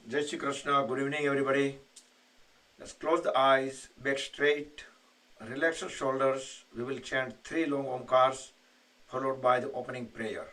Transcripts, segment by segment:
Jai Shri Krishna. Good evening, everybody. Let's close the eyes, back straight, relax the shoulders. We will chant three long omkars followed by the opening prayer.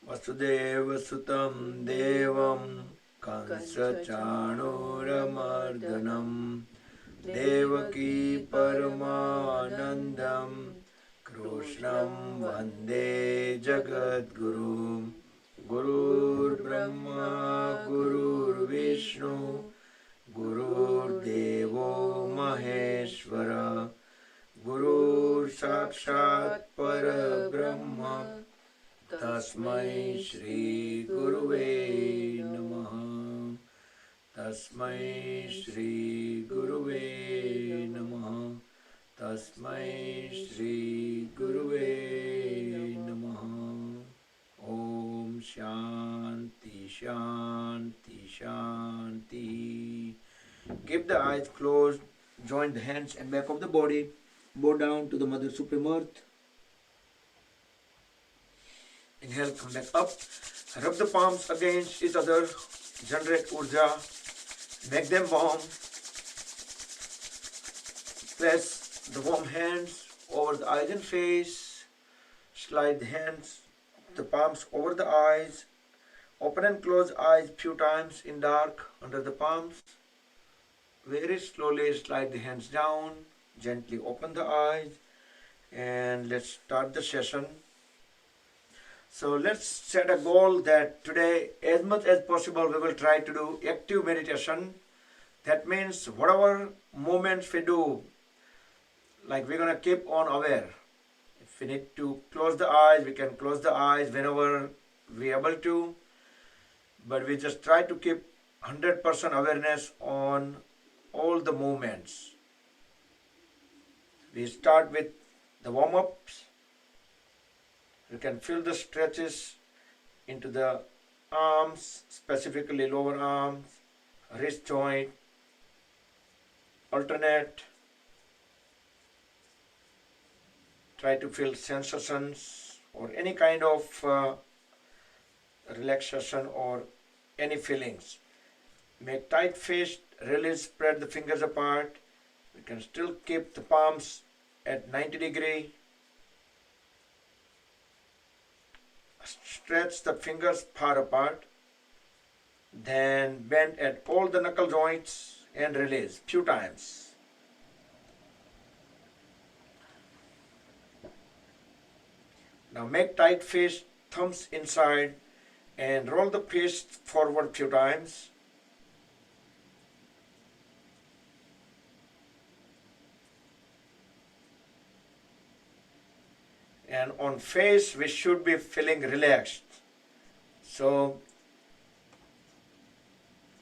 वसुदेवसुतं देवं कंसचाणूरमर्दनं देवकी परमानन्दं कृष्णं वन्दे जगद्गुरुं गुरुर्ब्रह्मा गुरुर्विष्णु गुरुर्देवो महेश्वर गुरुर्साक्षात् परब्रह्म तस्मै श्री गुरुवे नमः तस्मै श्री गुरुवे नमः तस्मै श्री गुरुवे नमः ओम शांति शांति शांति. Keep the eyes closed, join the hands and back of the body, bow down to the Mother Supreme Earth. Inhale, come back up. Rub the palms against each other. Generate urja. Make them warm. Place the warm hands over the eyes and face. Slide the hands, the palms over the eyes. Open and close eyes few times in dark under the palms. Very slowly slide the hands down. Gently open the eyes. And let's start the session. So let's set a goal that today, as much as possible, we will try to do active meditation. That means whatever movements we do, like we're going to keep on aware. If we need to close the eyes, we can close the eyes whenever we're able to. But we just try to keep 100% awareness on all the movements. We start with the warm-ups. You can feel the stretches into the arms, specifically lower arms, wrist joint, alternate. Try to feel sensations or any kind of relaxation or any feelings. Make tight fist, release, spread the fingers apart. We can still keep the palms at 90 degree. Stretch the fingers far apart, then bend at all the knuckle joints and release few times. Now make tight fist, thumbs inside, and roll the fist forward few times. And on face, we should be feeling relaxed. So,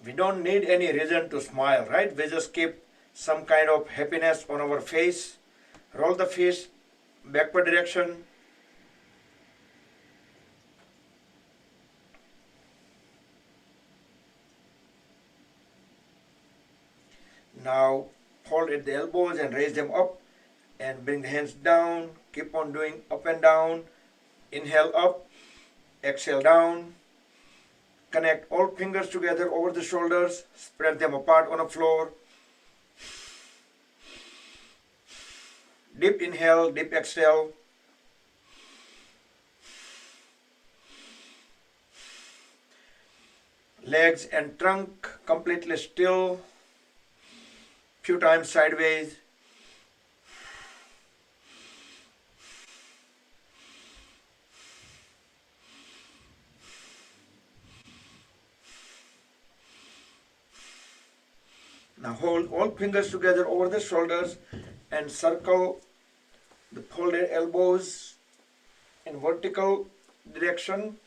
we don't need any reason to smile, right? We just keep some kind of happiness on our face. Roll the face backward direction. Now, hold at the elbows and raise them up. And bring the hands down. Keep on doing up and down. Inhale up, exhale down. Connect all fingers together over the shoulders. Spread them apart on the floor. Deep inhale, deep exhale. Legs and trunk completely still. Few times sideways. Now hold all fingers together over the shoulders and circle the folded elbows in vertical direction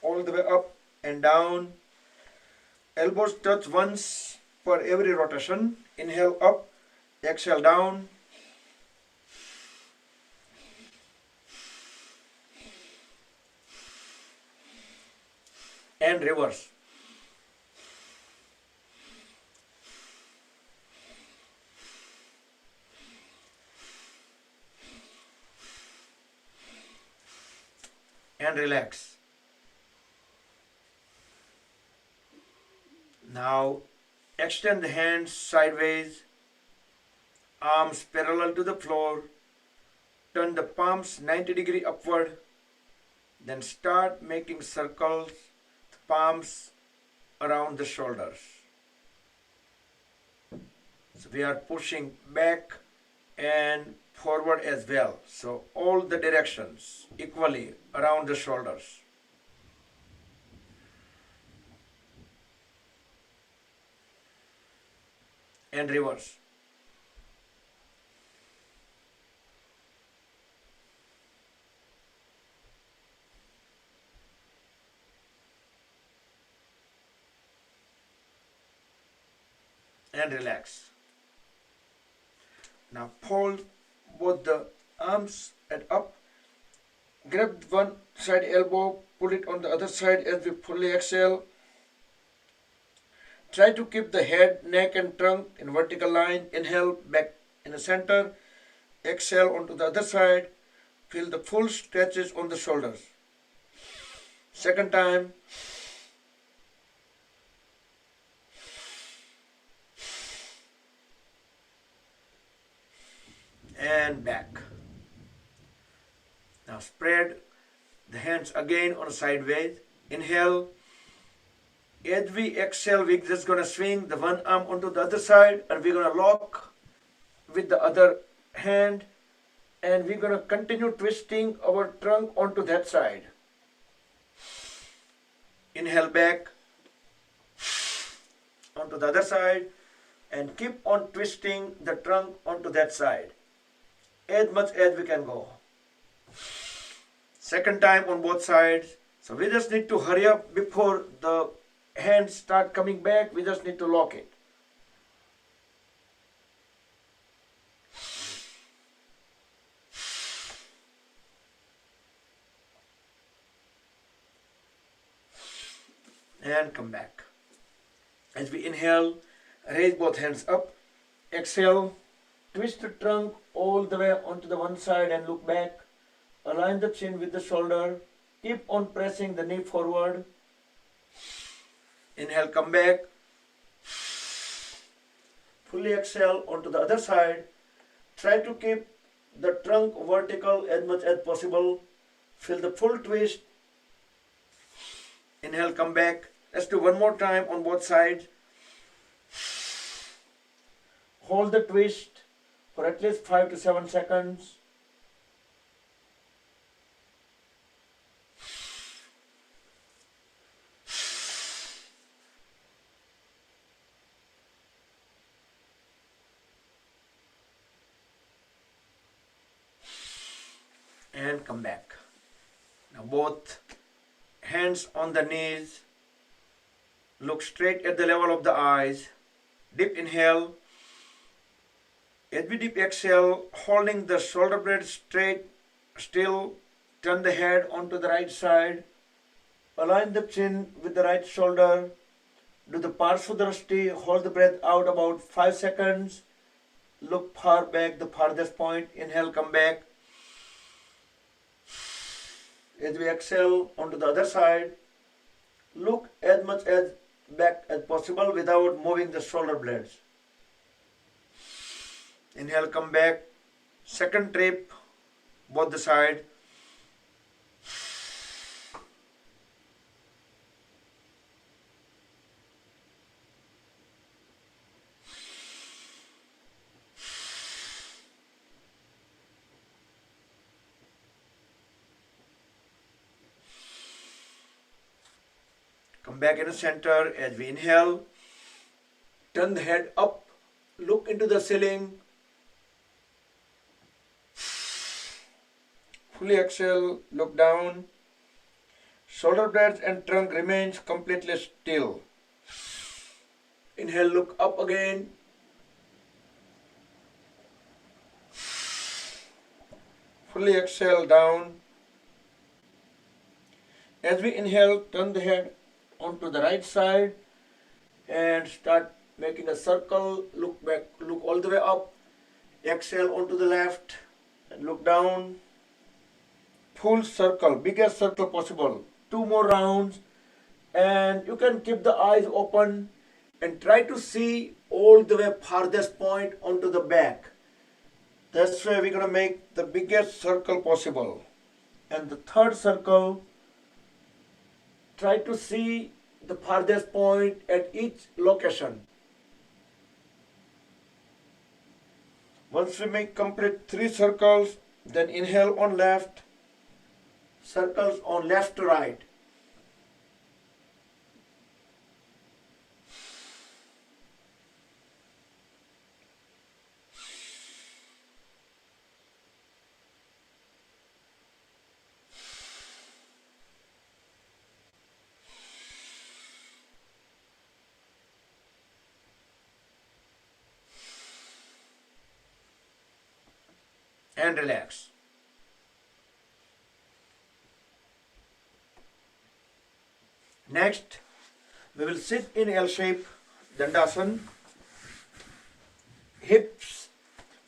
all the way up and down. Elbows touch once for every rotation. Inhale up, exhale down. And reverse. And relax. Now extend the hands sideways, arms parallel to the floor. Turn the palms 90-degree upward. Then start making circles, the palms around the shoulders. So we are pushing back and forward as well. So all the directions equally around the shoulders. And reverse. And relax. Now fold both the arms at up. Grab one side elbow, pull it on the other side as we fully exhale. Try to keep the head, neck and trunk in vertical line. Inhale back in the center. Exhale onto the other side. Feel the full stretches on the shoulders. Second time. And back. Now spread the hands again on sideways. Inhale. As we exhale, we're just going to swing the one arm onto the other side and we're going to lock with the other hand and we're going to continue twisting our trunk onto that side. Inhale back onto the other side and keep on twisting the trunk onto that side as much as we can go. Second time on both sides. So we just need to hurry up before the hands start coming back. We just need to lock it. And come back. As we inhale, raise both hands up. Exhale, twist the trunk all the way onto the one side and look back. Align the chin with the shoulder. Keep on pressing the knee forward. Inhale, come back. Fully exhale onto the other side. Try to keep the trunk vertical as much as possible. Feel the full twist. Inhale, come back. Let's do one more time on both sides. Hold the twist for at least 5 to 7 seconds. And come back. Now both hands on the knees. Look straight at the level of the eyes. Deep inhale. As we deep exhale, holding the shoulder blades straight, still, turn the head onto the right side. Align the chin with the right shoulder. Do the Parsvadrashti. Hold the breath out about 5 seconds. Look far back, the farthest point. Inhale, come back. As we exhale onto the other side, look as much as back as possible without moving the shoulder blades. Inhale, come back. Second trip, both the side. Come back in the center as we inhale. Turn the head up, look into the ceiling. Fully exhale, look down. Shoulder blades and trunk remains completely still. Inhale, look up again. Fully exhale, down. As we inhale, turn the head onto the right side and start making a circle. Look back, look all the way up. Exhale onto the left and look down. Full circle, biggest circle possible. 2 more rounds, and you can keep the eyes open and try to see all the way farthest point onto the back. That's why we're gonna make the biggest circle possible. And the third circle, try to see the farthest point at each location. Once we make complete 3 circles, then inhale on left, circles on left to right. And relax. Next, we will sit in L shape, Dandasana. Hips,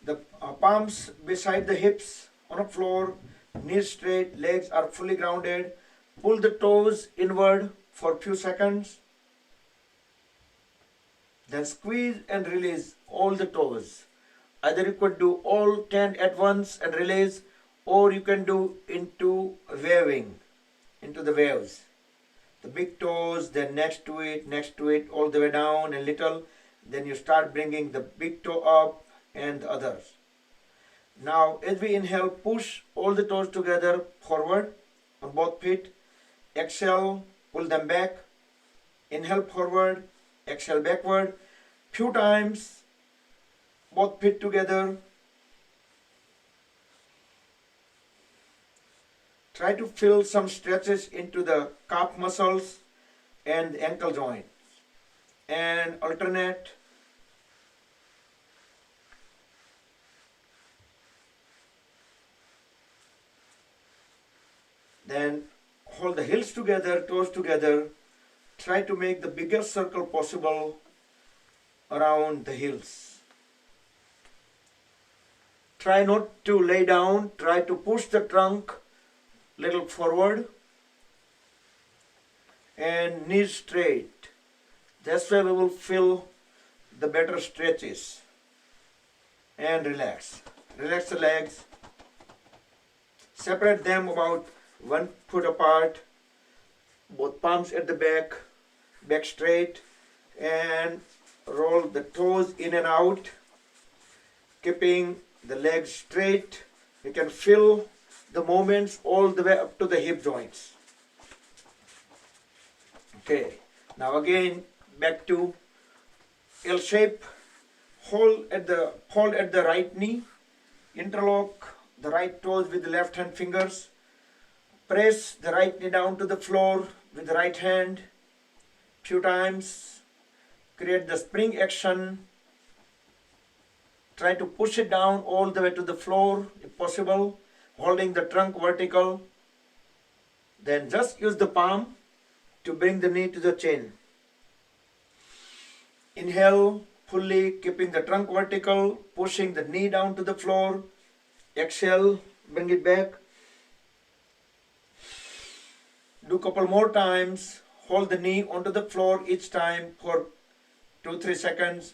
the palms beside the hips on the floor, knees straight, legs are fully grounded. Pull the toes inward for a few seconds. Then squeeze and release all the toes. Either you could do all 10 at once and release, or you can do into waving, into the waves. The big toes, then next to it, all the way down a little. Then you start bringing the big toe up and the others. Now, as we inhale, push all the toes together forward on both feet. Exhale, pull them back. Inhale forward, exhale backward. Few times, both feet together. Try to feel some stretches into the calf muscles and the ankle joint. And alternate. Then hold the heels together, toes together. Try to make the biggest circle possible around the heels. Try not to lay down. Try to push the trunk little forward and knees straight. That's where we will feel the better stretches. And relax. Relax the legs. Separate them about 1 foot apart. Both palms at the back. Back straight. And roll the toes in and out. Keeping the legs straight. You can feel the movements all the way up to the hip joints. Okay, now again back to L shape. Hold at the right knee. Interlock the right toes with the left hand fingers. Press the right knee down to the floor with the right hand. Few times. Create the spring action. Try to push it down all the way to the floor if possible, holding the trunk vertical. Then just use the palm to bring the knee to the chin. Inhale fully, keeping the trunk vertical, pushing the knee down to the floor. Exhale, bring it back. Do a couple more times. Hold the knee onto the floor each time for 2-3 seconds.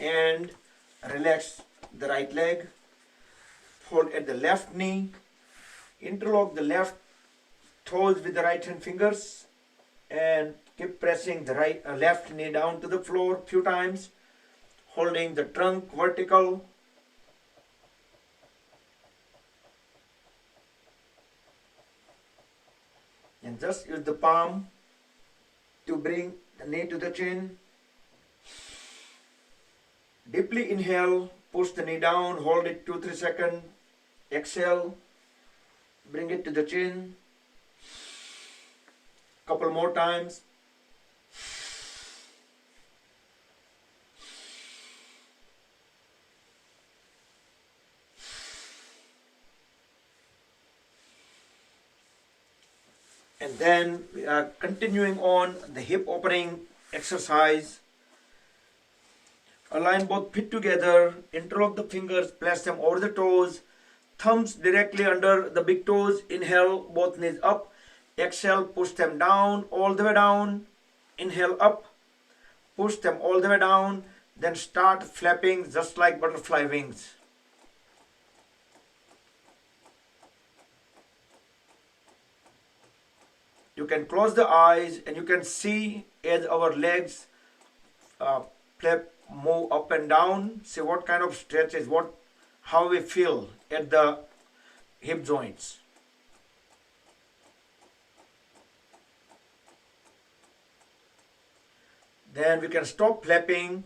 And relax the right leg. Hold at the left knee. Interlock the left toes with the right hand fingers and keep pressing the left knee down to the floor few times, holding the trunk vertical And just use the palm to bring the knee to the chin. Deeply inhale, push the knee down, hold it 2-3 seconds. Exhale, bring it to the chin. Couple more times. And then we are continuing on the hip opening exercise. Align both feet together, interlock the fingers, place them over the toes, thumbs directly under the big toes. Inhale, both knees up. Exhale, push them down, all the way down. Inhale up, push them all the way down. Then start flapping just like butterfly wings. You can close the eyes and you can see as our legs flap, move up and down. See what kind of stretches, how we feel at the hip joints. Then we can stop flapping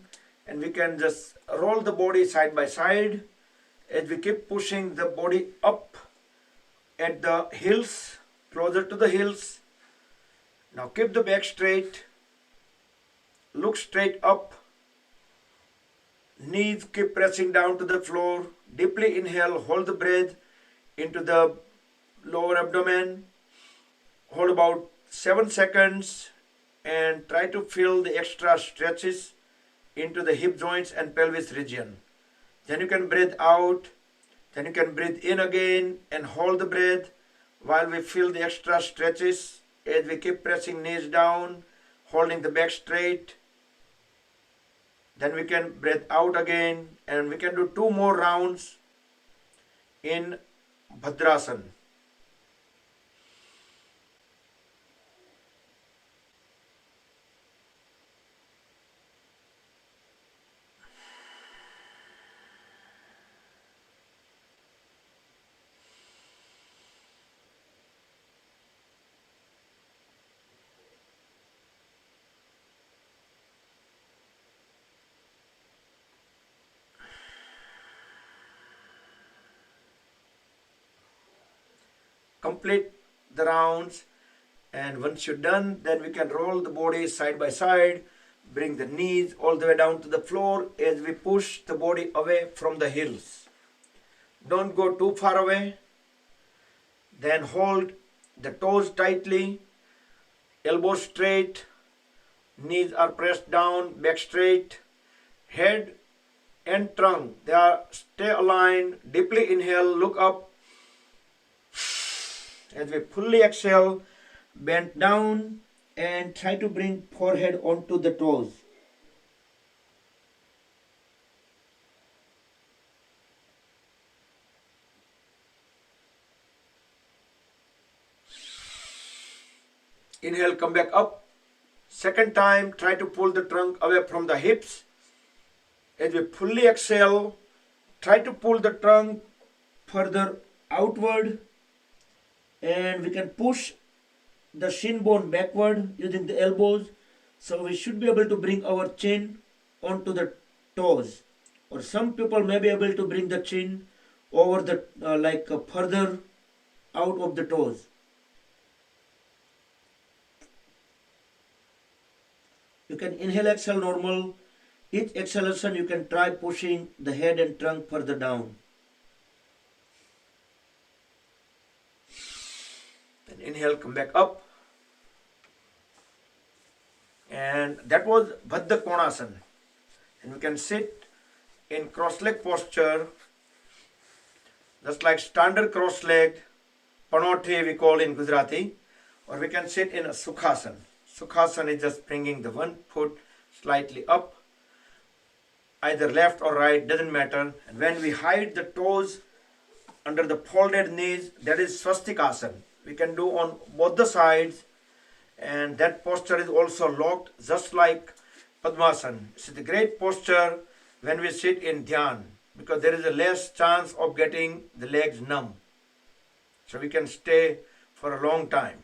and we can just roll the body side by side as we keep pushing the body up at the heels, closer to the heels. Now keep the back straight, look straight up, knees keep pressing down to the floor. Deeply inhale, hold the breath into the lower abdomen, hold about 7 seconds and try to feel the extra stretches into the hip joints and pelvis region. Then you can breathe out, then you can breathe in again and hold the breath while we feel the extra stretches as we keep pressing knees down, holding the back straight. Then we can breathe out again and we can do 2 more rounds in Bhadrasana. Complete the rounds, and once you're done, then we can roll the body side by side, bring the knees all the way down to the floor as we push the body away from the heels. Don't go too far away. Then hold the toes tightly, elbows straight, knees are pressed down, back straight, head and trunk, stay aligned. Deeply inhale, look up. As we fully exhale, bend down and try to bring forehead onto the toes. Inhale, come back up. Second time, try to pull the trunk away from the hips. As we fully exhale, try to pull the trunk further outward. And we can push the shin bone backward using the elbows. So we should be able to bring our chin onto the toes. Or some people may be able to bring the chin over the further out of the toes. You can inhale, exhale normal. Each exhalation you can try pushing the head and trunk further down. Then inhale, come back up. And that was Baddha Konasana. And we can sit in cross-leg posture, just like standard cross-legged, Panothi we call in Gujarati, or we can sit in a Sukhasana. Sukhasana is just bringing the one foot slightly up, either left or right, doesn't matter. And when we hide the toes under the folded knees, that is Swastikasana. We can do on both the sides, and that posture is also locked just like Padmasana. It's a great posture when we sit in Dhyan because there is a less chance of getting the legs numb. So we can stay for a long time.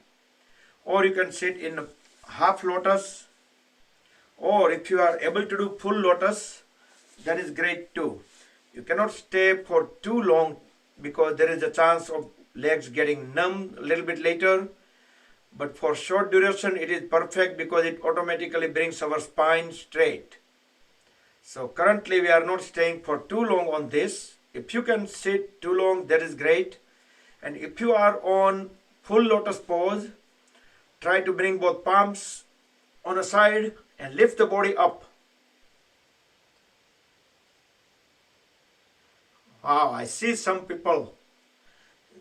or you can sit in half lotus, or if you are able to do full lotus, that is great too. You cannot stay for too long because there is a chance of legs getting numb a little bit later. But for short duration, it is perfect because it automatically brings our spine straight. So currently we are not staying for too long on this. If you can sit too long, that is great. And if you are on full lotus pose, try to bring both palms on a side and lift the body up. Wow, I see some people.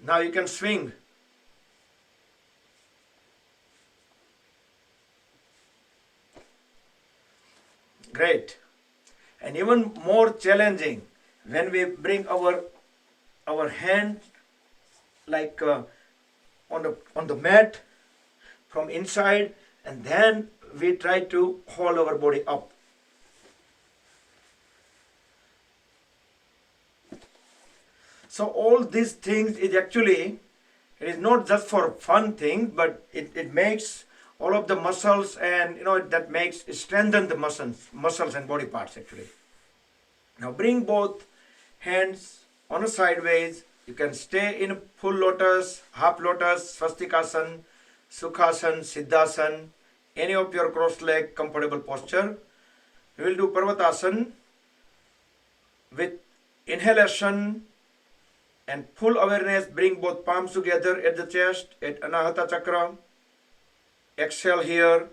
Now you can swing. Great. And even more challenging when we bring our hand like on the mat from inside, and then we try to hold our body up. So all these things is actually, it is not just for fun thing, but it makes all of the muscles, and that makes strengthen the muscles and body parts actually. Now bring both hands on a sideways. You can stay in full lotus, half lotus, swastikasana, sukhasana, siddhasana, any of your cross leg comfortable posture. We will do parvatasana with inhalation and full awareness. Bring both palms together at the chest, at Anahata Chakra. Exhale here.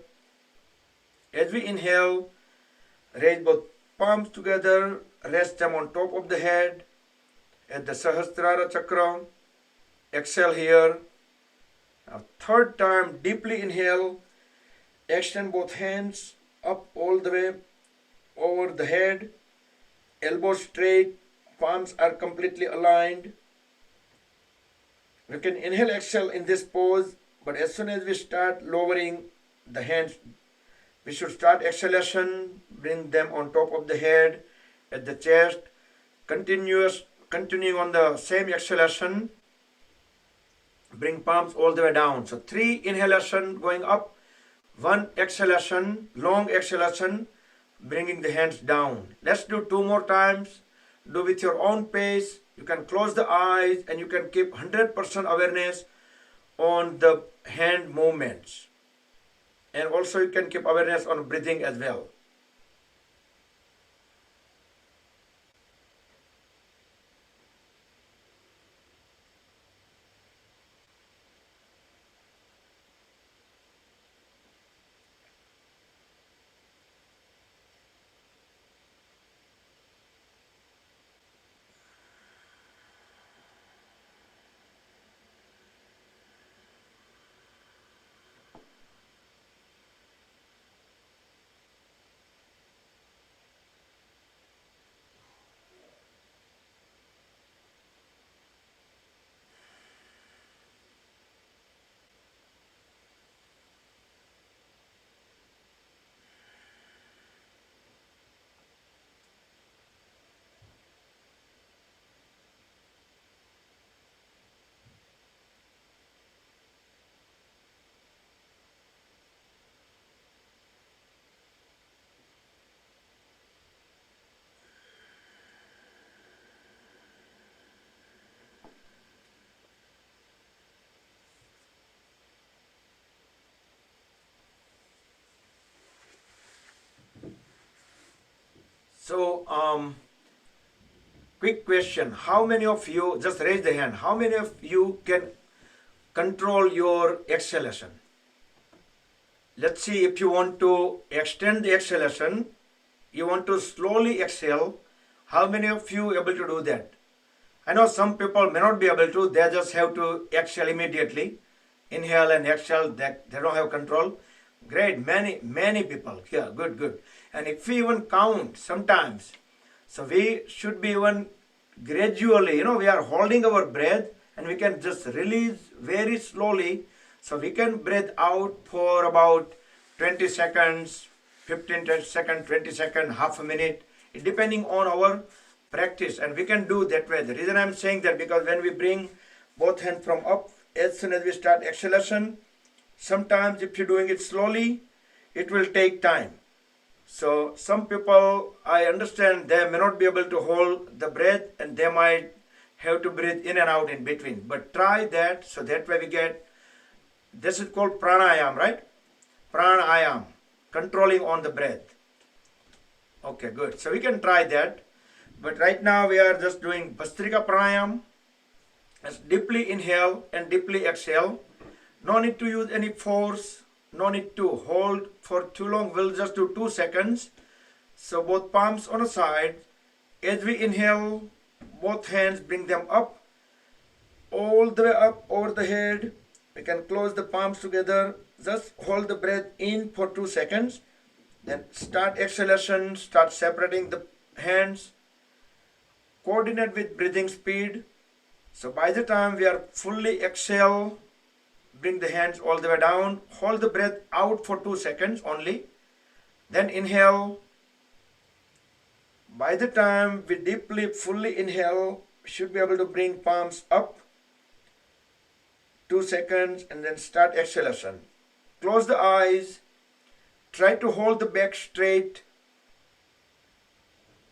As we inhale, raise both palms together, rest them on top of the head at the Sahasrara Chakra. Exhale here. Now third time, deeply inhale. Extend both hands up all the way over the head. Elbows straight, palms are completely aligned. We can inhale, exhale in this pose, but as soon as we start lowering the hands, we should start exhalation, bring them on top of the head, at the chest, continuing on the same exhalation, bring palms all the way down. So 3 inhalation going up, 1 exhalation, long exhalation, bringing the hands down. Let's do 2 more times. Do with your own pace. You can close the eyes and you can keep 100% awareness on the hand movements. And also you can keep awareness on breathing as well. So, quick question. How many of you, just raise the hand, how many of you can control your exhalation? Let's see, if you want to extend the exhalation, you want to slowly exhale, how many of you are able to do that? I know some people may not be able to, they just have to exhale immediately. Inhale and exhale, they don't have control. Great, many people here, good. And if we even count sometimes, so we should be even gradually, we are holding our breath and we can just release very slowly. So we can breathe out for about 20 seconds, 15 seconds, 20 seconds, half a minute, depending on our practice. And we can do that way. The reason I'm saying that because when we bring both hands from up, as soon as we start exhalation, Sometimes if you're doing it slowly, it will take time. So some people, I understand, they may not be able to hold the breath and they might have to breathe in and out in between. But try that, so that way we get, this is called pranayam, right? Pranayam, controlling on the breath. Okay, good. So we can try that. But right now we are just doing Bhastrika Pranayam. Let's deeply inhale and deeply exhale. No need to use any force. No need to hold for too long. We'll just do 2 seconds. So both palms on the side. As we inhale, both hands bring them up, all the way up over the head. We can close the palms together. Just hold the breath in for 2 seconds. Then start exhalation. Start separating the hands. Coordinate with breathing speed. So by the time we are fully exhale, bring the hands all the way down. Hold the breath out for 2 seconds only. Then inhale. By the time we deeply, fully inhale, we should be able to bring palms up. 2 seconds and then start exhalation. Close the eyes. Try to hold the back straight.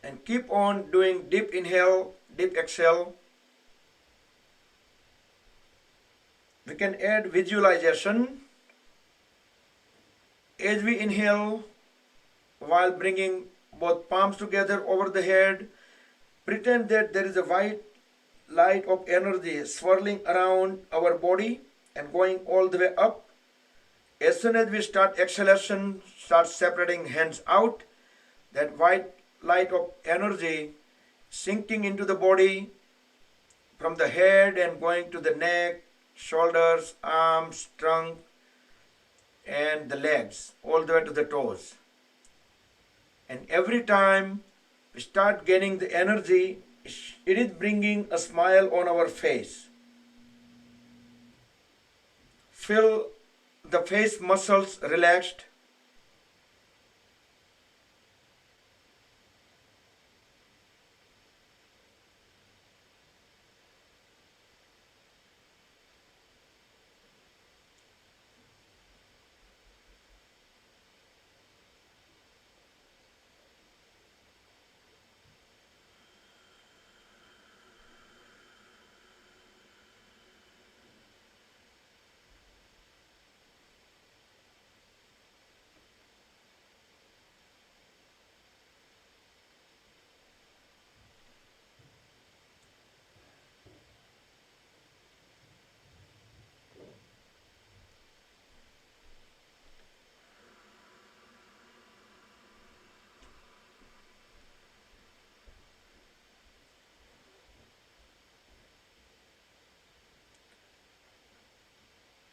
And keep on doing deep inhale, deep exhale. We can add visualization. As we inhale, while bringing both palms together over the head, pretend that there is a white light of energy swirling around our body and going all the way up. As soon as we start exhalation, start separating hands out, that white light of energy sinking into the body from the head and going to the neck, shoulders, arms, trunk, and the legs, all the way to the toes. And every time we start gaining the energy, it is bringing a smile on our face. Feel the face muscles relaxed.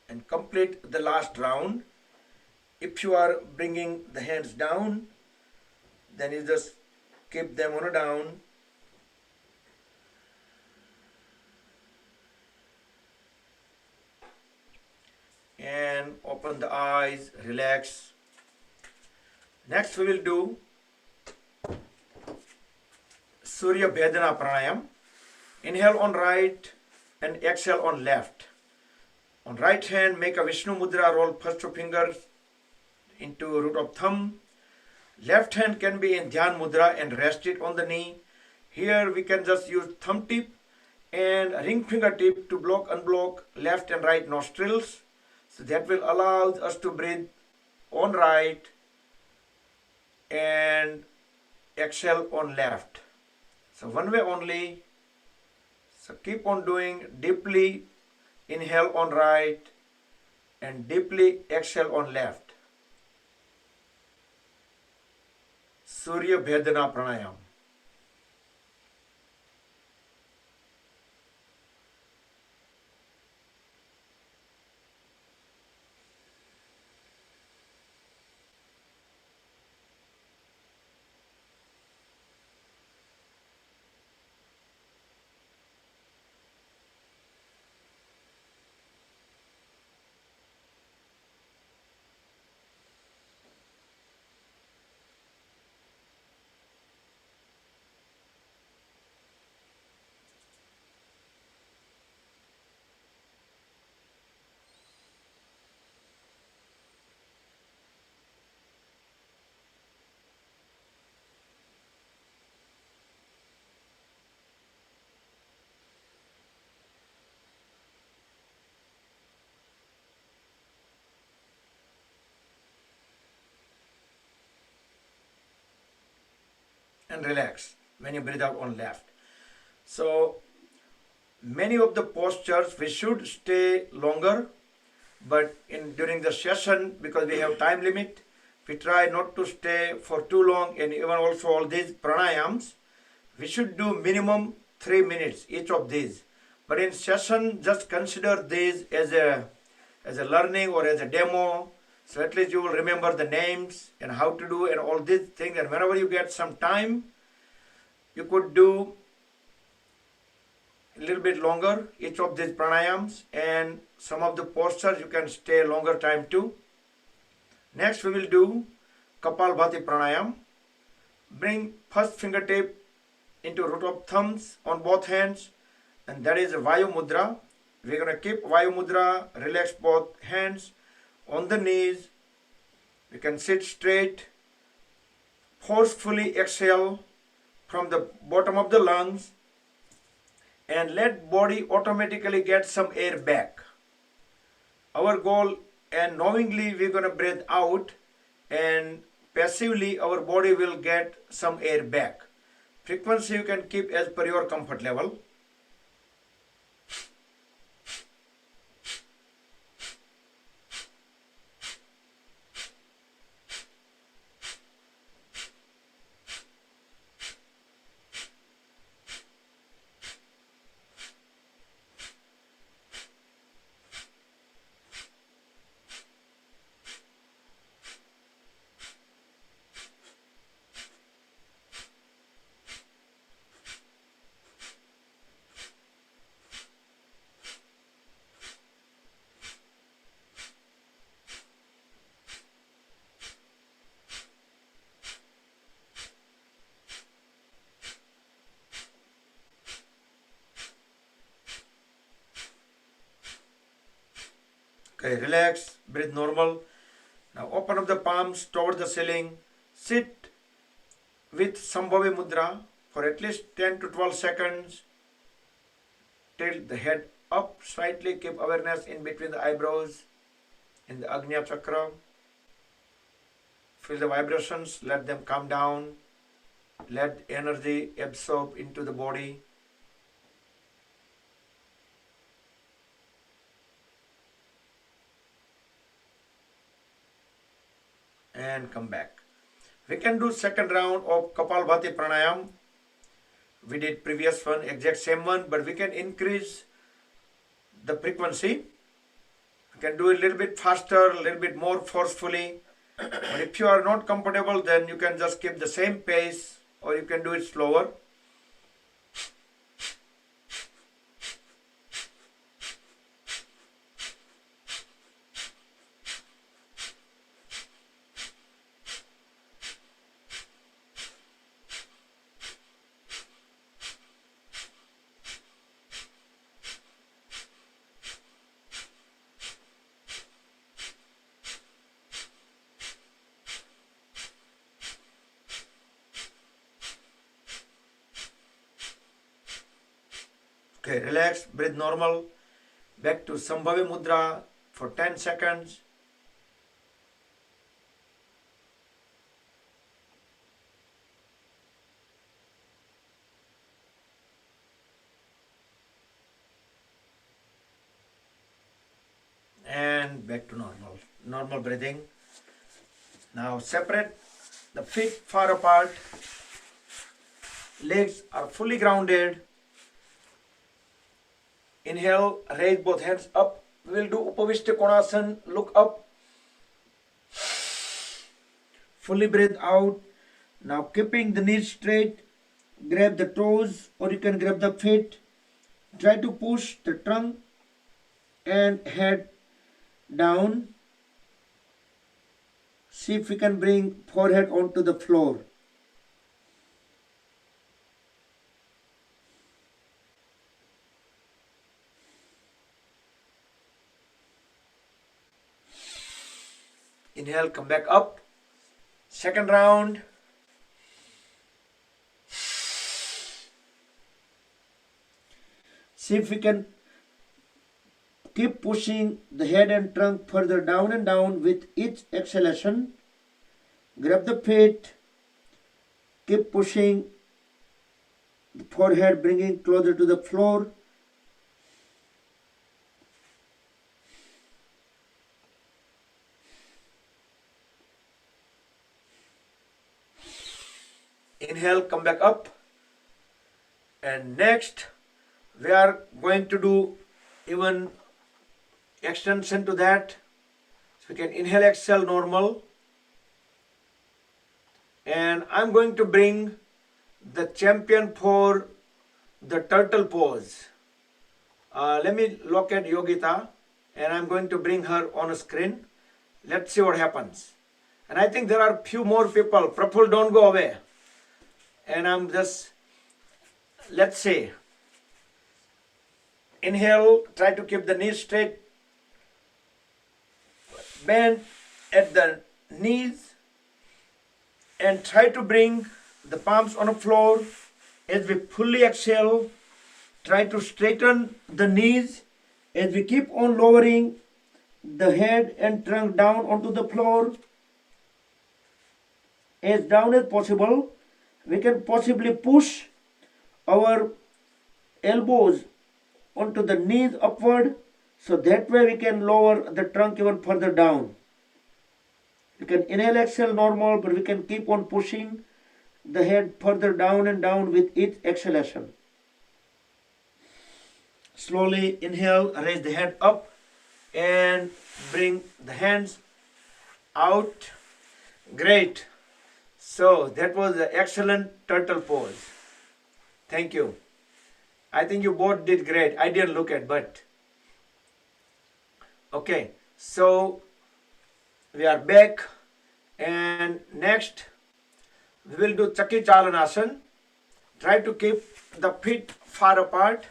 And complete the last round. If you are bringing the hands down, then you just keep them on a down. And open the eyes, relax. Next we will do Surya Bhedana Pranayam. Inhale on right and exhale on left. On right hand, make a Vishnu Mudra, roll first two fingers into root of thumb. Left hand can be in Dhyan Mudra and rest it on the knee. Here we can just use thumb tip and ring finger tip to block, unblock left and right nostrils. So that will allow us to breathe on right and exhale on left. So one way only. So keep on doing deeply. Inhale on right and deeply exhale on left. Surya Bhedana Pranayam. and relax when you breathe out on left. So many of the postures we should stay longer, but during the session, because we have time limit, we try not to stay for too long. And even also all these pranayams, we should do minimum 3 minutes each of these. But in session, just consider these as a learning or as a demo. So at least you will remember the names and how to do and all these things. And whenever you get some time, you could do a little bit longer each of these pranayams, and some of the postures you can stay longer time too. Next we will do Kapalbhati pranayam. Bring first fingertip into root of thumbs on both hands, and that is Vayu Mudra. We're going to keep Vayu Mudra, relax both hands on the knees. We can sit straight, forcefully exhale from the bottom of the lungs, and let body automatically get some air back. Our goal, and knowingly we're going to breathe out, and passively our body will get some air back. Frequency you can keep as per your comfort level. Okay, relax, breathe normal. Now open up the palms toward the ceiling. Sit with Sambhavi Mudra for at least 10 to 12 seconds. Tilt the head up slightly. Keep awareness in between the eyebrows in the Agnya Chakra. Feel the vibrations. Let them come down. Let energy absorb into the body. And come back. We can do second round of Kapalbhati pranayam. We did previous one, exact same one, but we can increase the frequency. We can do it a little bit faster, a little bit more forcefully. But if you are not comfortable, then you can just keep the same pace, or you can do it slower. Okay, relax, breathe normal. Back to Sambhavi Mudra for 10 seconds. And back to normal breathing. Now separate the feet far apart. Legs are fully grounded. Inhale, raise both hands up. We will do Upavishta Konasana, look up. Fully breathe out. Now keeping the knees straight, grab the toes or you can grab the feet. Try to push the trunk and head down. See if we can bring forehead onto the floor. Inhale, come back up. Second round. See if we can keep pushing the head and trunk further down and down with each exhalation. Grab the feet. Keep pushing the forehead bringing closer to the floor. Inhale, come back up. And next, we are going to do even extension to that. So we can inhale, exhale, normal. And I'm going to bring the champion for the turtle pose. Let me locate Yogita and I'm going to bring her on a screen. Let's see what happens. And I think there are few more people. Praful, don't go away. And I'm just, let's see. Inhale, try to keep the knees straight. Bend at the knees and try to bring the palms on the floor. As we fully exhale, try to straighten the knees as we keep on lowering the head and trunk down onto the floor. As down as possible, we can possibly push our elbows onto the knees upward, so that way we can lower the trunk even further down. We can inhale, exhale normal, but we can keep on pushing the head further down and down with each exhalation. Slowly inhale, raise the head up and bring the hands out. Great. So that was an excellent turtle pose. Thank you. I think you both did great. I didn't look at, but okay. So we are back, and next we will do Chakki Chalanasana. Try to keep the feet far apart.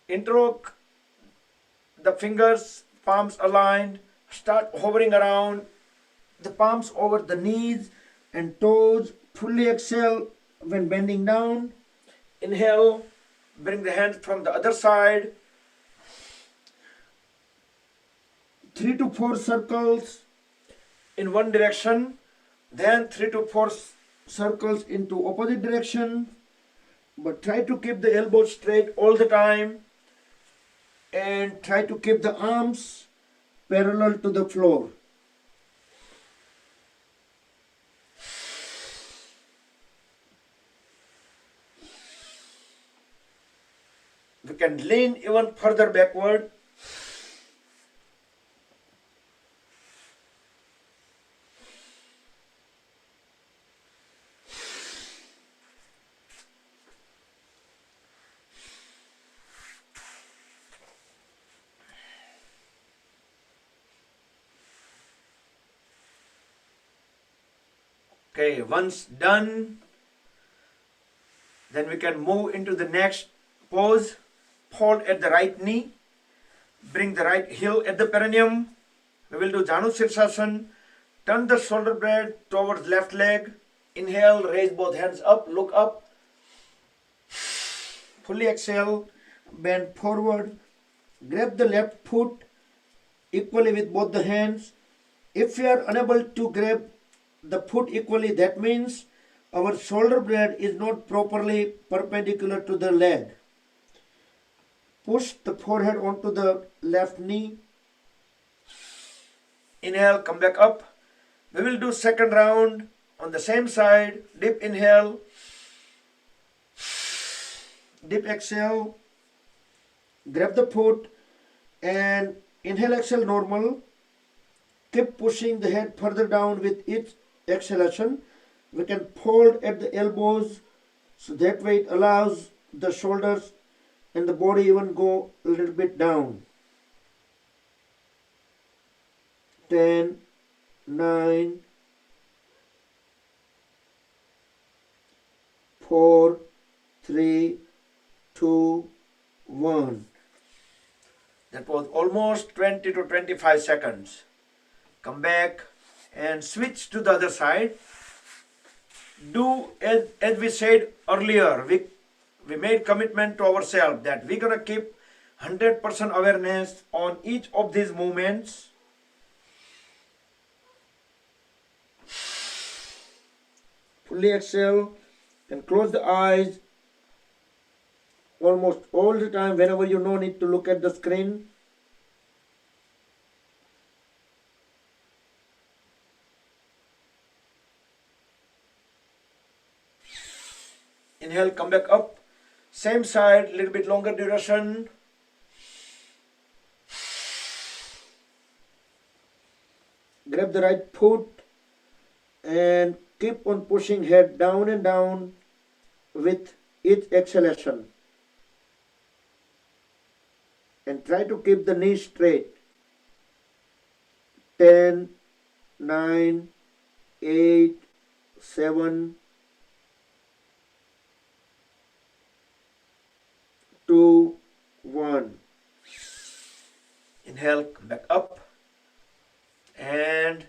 Interlock the fingers, palms aligned. Start hovering around the palms over the knees and toes. Fully exhale when bending down. Inhale, bring the hands from the other side. 3 to 4 circles in one direction, then 3 to 4 circles into opposite direction. But try to keep the elbows straight all the time and try to keep the arms parallel to the floor. We can lean even further backward. Okay, once done, then we can move into the next pose. Hold at the right knee. Bring the right heel at the perineum. We will do Janu Sirsasana. Turn the shoulder blade towards left leg. Inhale, raise both hands up, look up. Fully exhale, bend forward. Grab the left foot equally with both the hands. If we are unable to grab the foot equally, that means our shoulder blade is not properly perpendicular to the leg. Push the forehead onto the left knee. Inhale, come back up. We will do second round on the same side. Deep inhale. Deep exhale. Grab the foot and inhale, exhale normal. Keep pushing the head further down with each exhalation. We can fold at the elbows, so that way it allows the shoulders and the body even go a little bit down. 10, 9, 4, 3, 2, 1. That was almost 20 to 25 seconds. Come back and switch to the other side. Do as we said earlier, we made commitment to ourselves that we're going to keep 100% awareness on each of these movements. Fully exhale and close the eyes almost all the time whenever you no need to look at the screen. Inhale, come back up. Same side, little bit longer duration. Grab the right foot and keep on pushing head down and down with each exhalation. And try to keep the knees straight. 10, 9, 8, 7, 2, 1. Inhale, come back up. And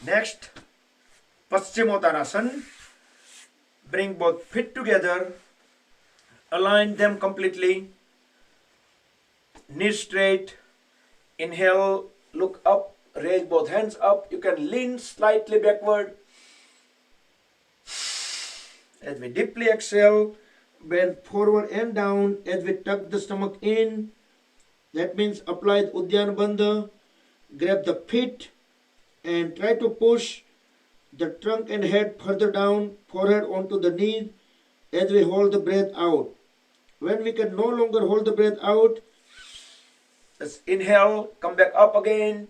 next, Paschimottanasana. Bring both feet together. Align them completely. Knees straight. Inhale, look up. Raise both hands up. You can lean slightly backward. As we deeply exhale, bend forward and down as we tuck the stomach in. That means apply the Uddiyana Bandha. Grab the feet and try to push the trunk and head further down, forehead onto the knees as we hold the breath out. When we can no longer hold the breath out, let's inhale, come back up again.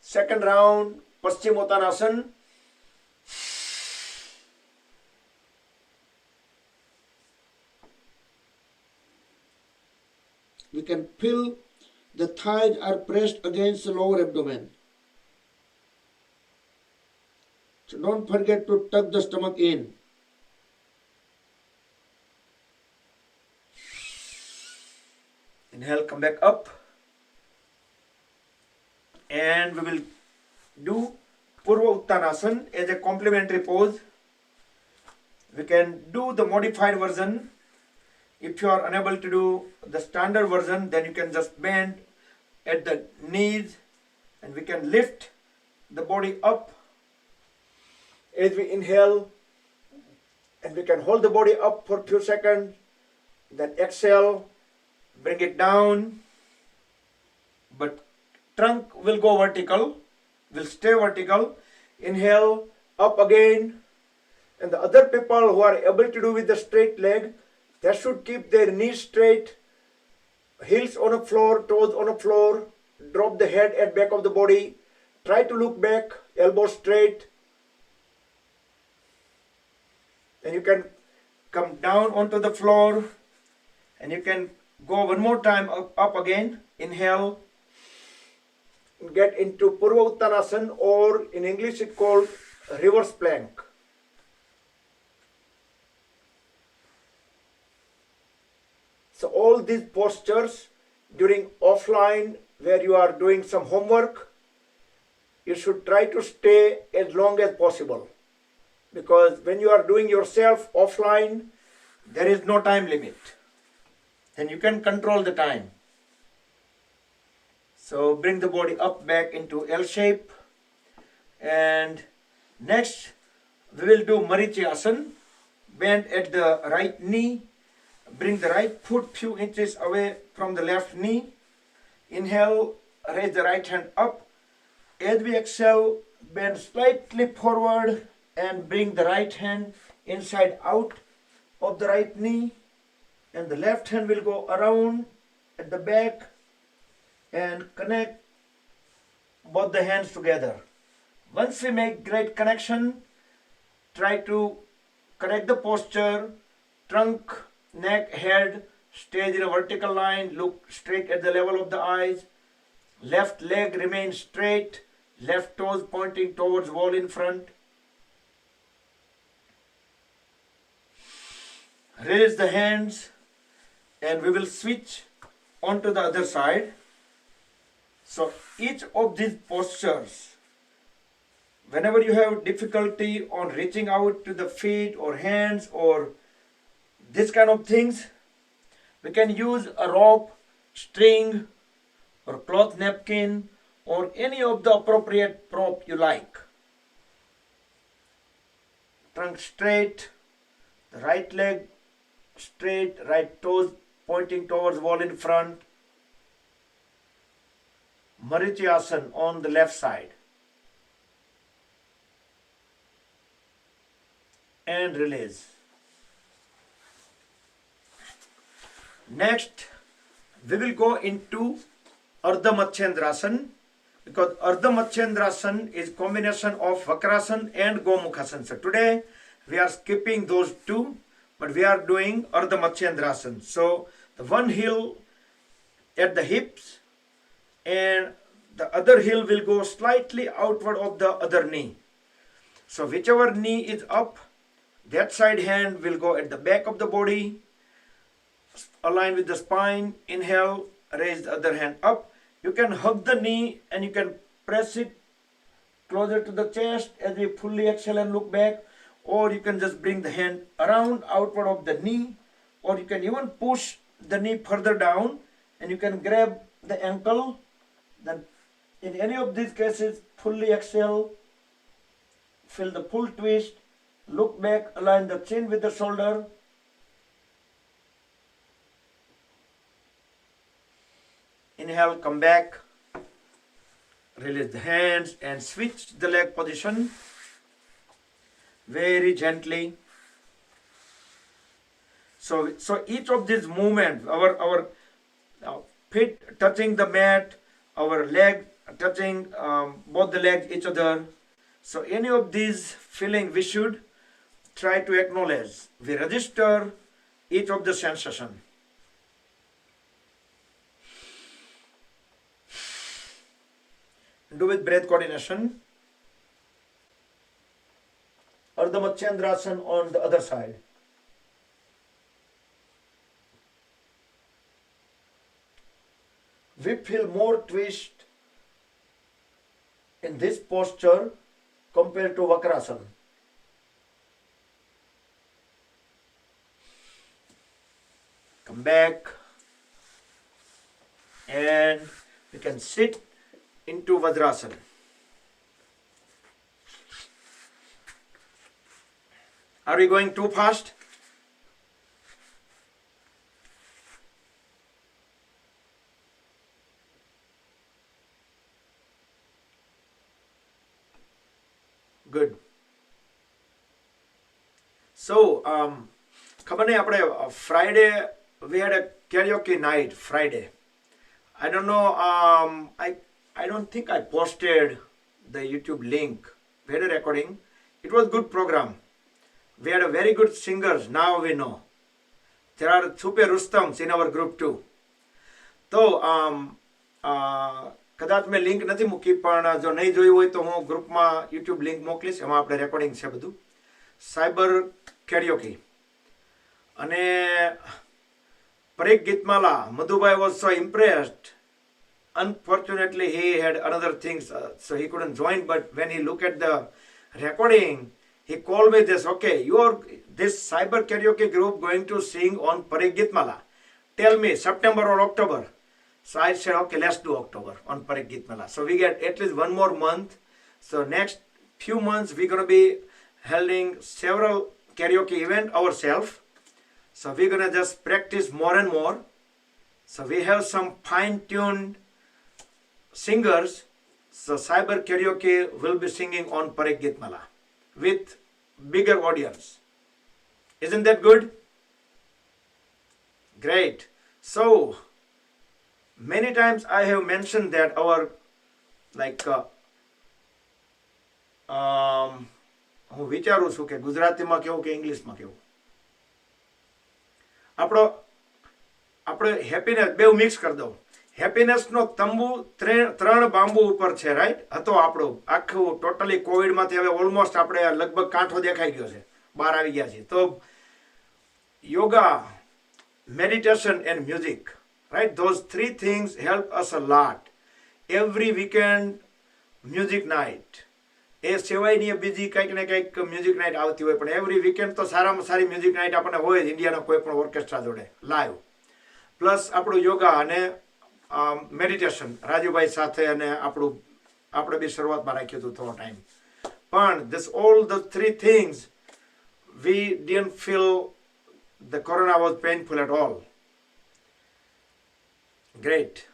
Second round, Paschimottanasana. We can feel the thighs are pressed against the lower abdomen. So don't forget to tuck the stomach in. Inhale, come back up. And we will do Purva Uttanasana as a complementary pose. We can do the modified version. If you are unable to do the standard version, then you can just bend at the knees and we can lift the body up as we inhale, and we can hold the body up for a few seconds, then exhale, bring it down, but trunk will go vertical, will stay vertical. Inhale, up again, and the other people who are able to do with the straight leg, they should keep their knees straight, heels on the floor, toes on the floor, drop the head at back of the body, try to look back, elbows straight, and you can come down onto the floor, and you can go one more time up again. Inhale, get into Purva Uttanasana, or in English it's called reverse plank. So all these postures during offline where you are doing some homework, you should try to stay as long as possible. Because when you are doing yourself offline, there is no time limit. Then you can control the time. So bring the body up back into L shape. And next we will do Marichyasana. Bend at the right knee. Bring the right foot few inches away from the left knee. Inhale, raise the right hand up. As we exhale, bend slightly forward and bring the right hand inside out of the right knee. And the left hand will go around at the back and connect both the hands together. Once we make great connection, try to correct the posture, trunk, neck, head, stays in a vertical line, look straight at the level of the eyes. Left leg remains straight, left toes pointing towards wall in front. Raise the hands and we will switch onto the other side. So each of these postures, whenever you have difficulty on reaching out to the feet or hands or this kind of things, we can use a rope, string or cloth napkin or any of the appropriate prop you like. Trunk straight, the right leg straight, right toes pointing towards wall in front. Marityasana on the left side. And release. Next, we will go into Ardha Matsyendrasana, because Ardha Matsyendrasana is combination of Vakrasana and Gomukhasana. So today we are skipping those two, but we are doing Ardha Matsyendrasana. So the one heel at the hips and the other heel will go slightly outward of the other knee. So whichever knee is up, that side hand will go at the back of the body, align with the spine. Inhale, raise the other hand up. You can hug the knee and you can press it closer to the chest as we fully exhale and look back, or you can just bring the hand around outward of the knee, or you can even push the knee further down and you can grab the ankle. Then in any of these cases, fully exhale, feel the full twist, look back, align the chin with the shoulder. Inhale, come back, release the hands and switch the leg position very gently. So each of these movements, our feet touching the mat, our leg touching both the legs each other. So any of these feeling we should try to acknowledge. We register each of the sensation. Do with breath coordination. Ardha Matsyendrasana on the other side. We feel more twist in this posture compared to Vakrasana. Come back and we can sit into Vajrasana. Are we going too fast? Good. So, ખબર નહીં આપણે Friday we had a karaoke night Friday. I don't know. I don't think I posted the YouTube link. We had a recording. It was good program. We had a very good singers. Now we know. There are Super Rustams in our group too. તો કદાચ મેં link નથી મૂકી, પણ જો નહીં જોયું હોય તો હું ગ્રુપમાં યુટ્યુબ લિંક મોકલીશ. એમાં આપણે રેકોર્ડિંગ છે બધું. સાયબર કેરિયોકી અને Parikh Geetmala. Madhubhai was so impressed. Unfortunately, he had another things, so he couldn't join. But when he looked at the recording, he called me this, okay, this cyber karaoke group going to sing on Parikh Gitmala. Tell me, September or October? So I said, okay, let's do October on Parikh Gitmala. So we get at least one more month. So next few months, we're going to be holding several karaoke events ourselves. So we're going to just practice more and more. So we have some fine-tuned singers. So cyber karaoke will be singing on Parikh Gitmala with bigger audience. Isn't that good? Great. So many times I have mentioned that our હું વિચારું છું કે ગુજરાતીમાં કેવું કે ઇંગ્લિશમાં કેવું. આપણે હેપીનેસ બેઉ મિક્સ કરી દઉં. હેપીનેસનો તંબુ ત્રણ બાંબુ ઉપર છે, રાઈટ? હતો આપણું આખું ટોટલી કોવિડમાંથી હવે ઓલમોસ્ટ આપણે લગભગ કાંઠો દેખાઈ ગયો છે, બહાર આવી ગયા છીએ. તો yoga, meditation and music, right? Those three things help us a lot. Every weekend music night. એ સિવાયની બીજી કંઈક ને કંઈક મ્યુઝિક નાઇટ આવતી હોય, પણ એવરી વીકેન્ડ તો સારામાં સારી મ્યુઝિક નાઇટ આપણને હોય જ ઇન્ડિયાના કોઈ પણ ઓર્કેસ્ટ્રા જોડે લાઈવ. પ્લસ આપણું યોગા અને મેડિટેશન રાજુભાઈ સાથે, અને આપણે બી શરૂઆતમાં રાખ્યું હતું થોડો ટાઈમ. પણ this all the three things we didn't feel the corona was painful at all. Great.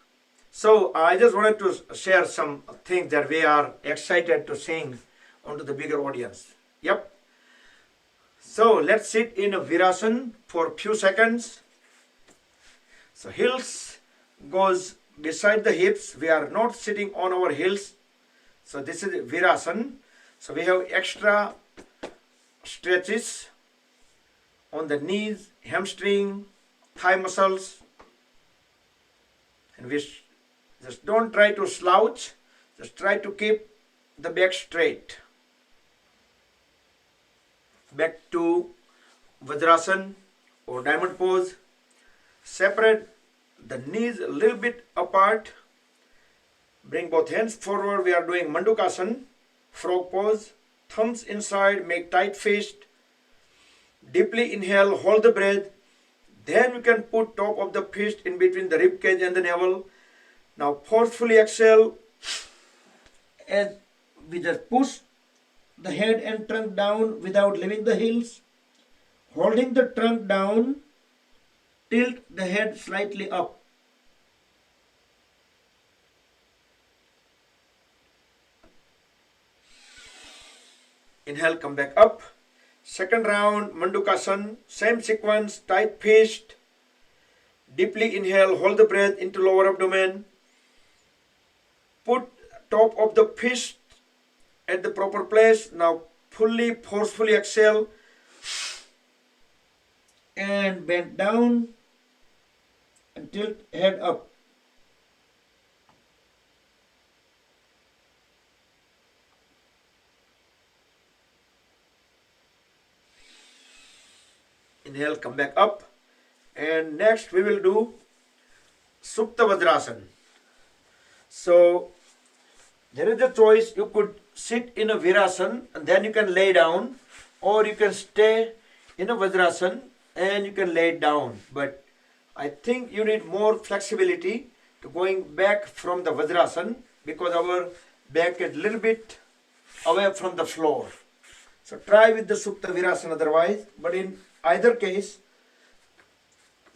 So I just wanted to share some things that we are excited to sing onto the bigger audience. Yep. So let's sit in a Virasana for a few seconds. So heels goes beside the hips. We are not sitting on our heels. So this is Virasana. So we have extra stretches on the knees, hamstring, thigh muscles. And we just don't try to slouch. Just try to keep the back straight. Back to Vajrasana or diamond pose. Separate the knees a little bit apart. Bring both hands forward. We are doing Mandukasana, frog pose. Thumbs inside, make tight fist. Deeply inhale, hold the breath. Then you can put top of the fist in between the rib cage and the navel. Now forcefully exhale as we just push the head and trunk down without leaving the heels. Holding the trunk down, tilt the head slightly up. Inhale, come back up. Second round, Mandukasana, same sequence, tight fist. Deeply inhale, hold the breath into lower abdomen. Put top of the fist at the proper place. Now fully, forcefully exhale and bend down and tilt head up. Inhale, come back up. And next we will do Supta Vajrasana. So there is a choice. You could sit in a Virasana and then you can lay down, or you can stay in a Vajrasana and you can lay down. But I think you need more flexibility to going back from the Vajrasana because our back is a little bit away from the floor. So try with the Supta Virasana otherwise. But in either case,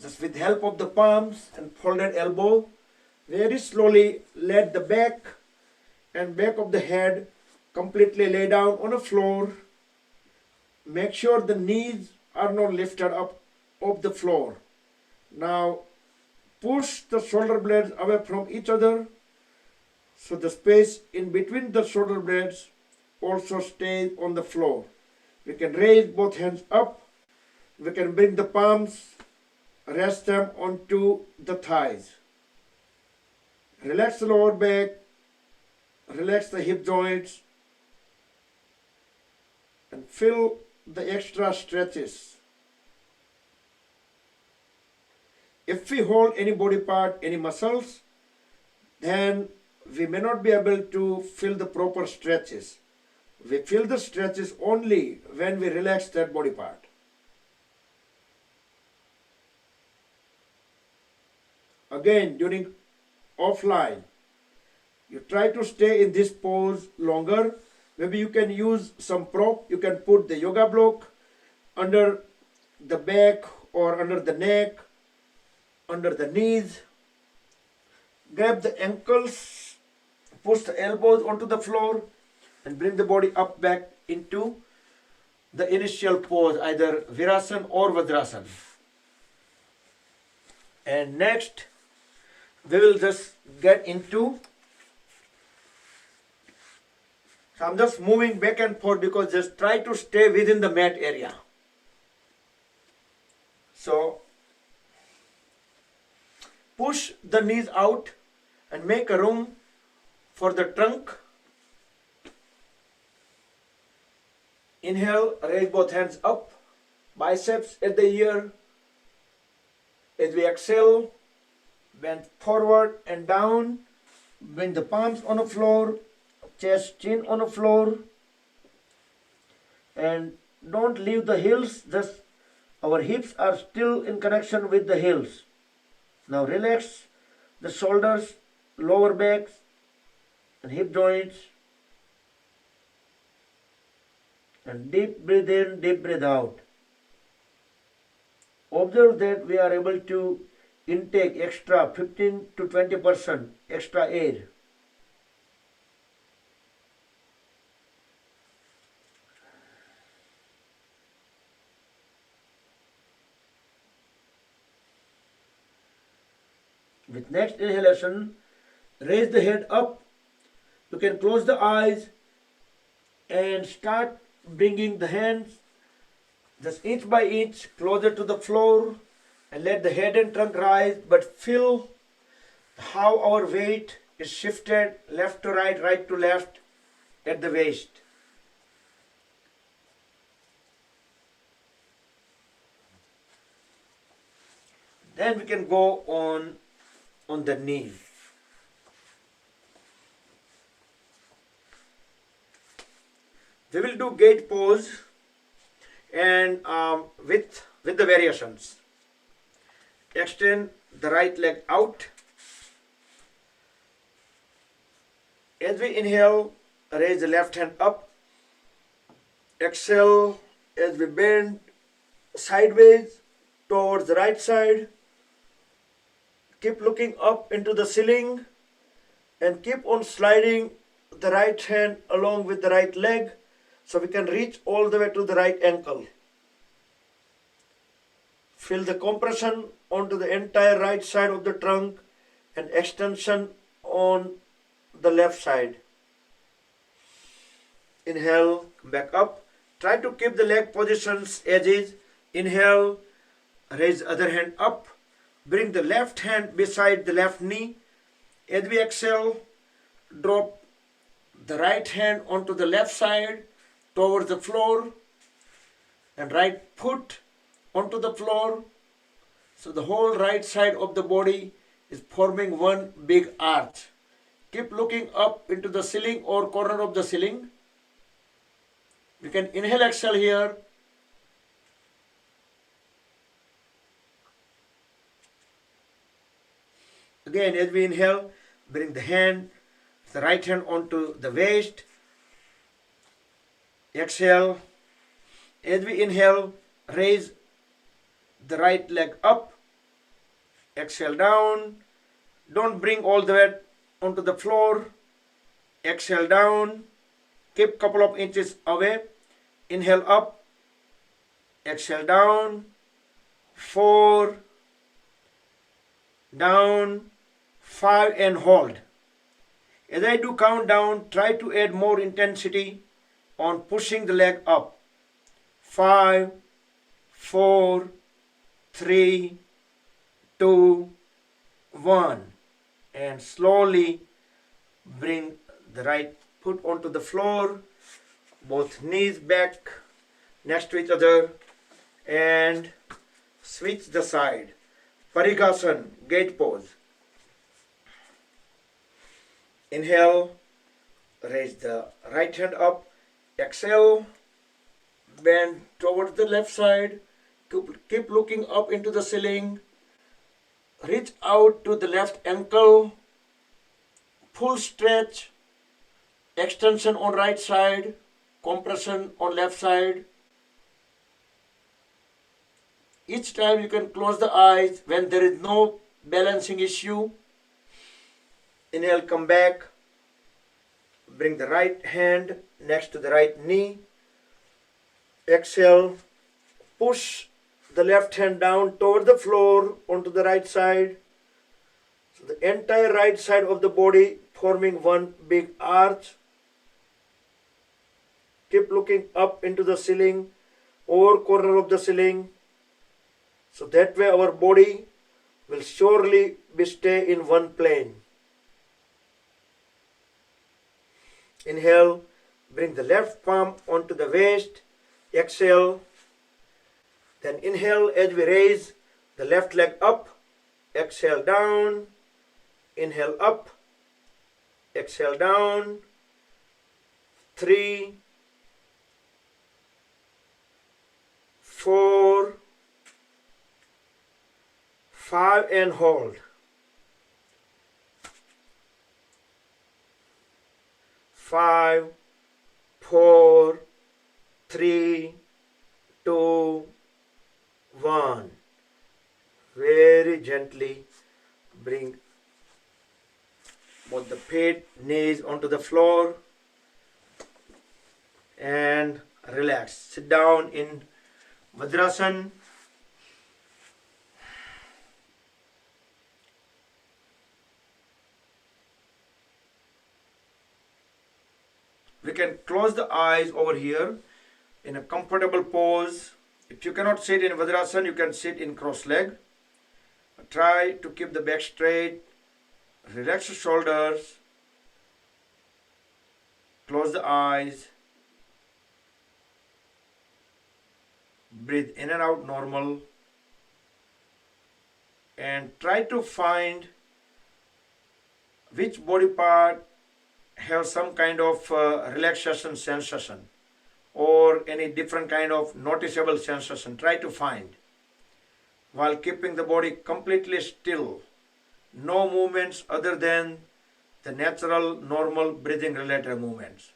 just with help of the palms and folded elbow, very slowly let the back and back of the head completely lay down on the floor. Make sure the knees are not lifted up off the floor. Now push the shoulder blades away from each other so the space in between the shoulder blades also stays on the floor. We can raise both hands up. We can bring the palms, rest them onto the thighs. Relax the lower back, relax the hip joints, and feel the extra stretches. If we hold any body part, any muscles, then we may not be able to feel the proper stretches. We feel the stretches only when we relax that body part. Again, during offline, you try to stay in this pose longer. Maybe you can use some prop. You can put the yoga block under the back or under the neck, under the knees. Grab the ankles, push the elbows onto the floor and bring the body up back into the initial pose, either Virasana or Vajrasana. And next, we will just get into, so I'm just moving back and forth because just try to stay within the mat area. So push the knees out and make a room for the trunk. Inhale, raise both hands up, biceps at the ear. As we exhale, bend forward and down, bring the palms on the floor, chest, chin on the floor, and don't leave the heels, just our hips are still in connection with the heels. Now relax the shoulders, lower backs, and hip joints, and deep breathe in, deep breathe out. Observe that we are able to intake extra 15 to 20% extra air. With next inhalation, raise the head up. You can close the eyes and start bringing the hands just inch by inch closer to the floor and let the head and trunk rise, but feel how our weight is shifted left to right to left at the waist. Then we can go on the knee. We will do gate pose and with the variations. Extend the right leg out. As we inhale, raise the left hand up. Exhale as we bend sideways towards the right side. Keep looking up into the ceiling and keep on sliding the right hand along with the right leg so we can reach all the way to the right ankle. Feel the compression onto the entire right side of the trunk and extension on the left side. Inhale, come back up. Try to keep the leg positions as is. Inhale, raise the other hand up. Bring the left hand beside the left knee. As we exhale, drop the right hand onto the left side towards the floor and right foot onto the floor. So the whole right side of the body is forming one big arch. Keep looking up into the ceiling or corner of the ceiling. You can inhale, exhale here. Again, as we inhale, bring the right hand onto the waist. Exhale. As we inhale, raise the right leg up. Exhale down. Don't bring all the way onto the floor. Exhale down. Keep couple of inches away. Inhale up. Exhale down. 4. Down. 5 and hold. As I do count down, try to add more intensity on pushing the leg up. 5, 4, 3, 2, 1. And slowly bring the right foot onto the floor, both knees back next to each other, and switch the side. Parigasana, gate pose. Inhale, raise the right hand up. Exhale, bend towards the left side. Keep looking up into the ceiling. Reach out to the left ankle. Full stretch. Extension on right side. Compression on left side. Each time you can close the eyes when there is no balancing issue. Inhale, come back. Bring the right hand next to the right knee. Exhale, push the left hand down toward the floor onto the right side. So the entire right side of the body forming one big arch. Keep looking up into the ceiling or corner of the ceiling. So that way our body will surely stay in one plane. Inhale, bring the left palm onto the waist. Exhale. Then inhale as we raise the left leg up. Exhale down. Inhale up. Exhale down. 3, 4, 5 and hold. 5, 4, 3, 2, 1. very gently bring both the feet, knees onto the floor and relax. Sit down in Vajrasana. We can close the eyes over here in a comfortable pose. If you cannot sit in Vajrasana, you can sit in cross leg. Try to keep the back straight. Relax the shoulders. Close the eyes. Breathe in and out normal. And try to find which body part have some kind of relaxation sensation or any different kind of noticeable sensation. Try to find while keeping the body completely still. No movements other than the natural, normal breathing related movements.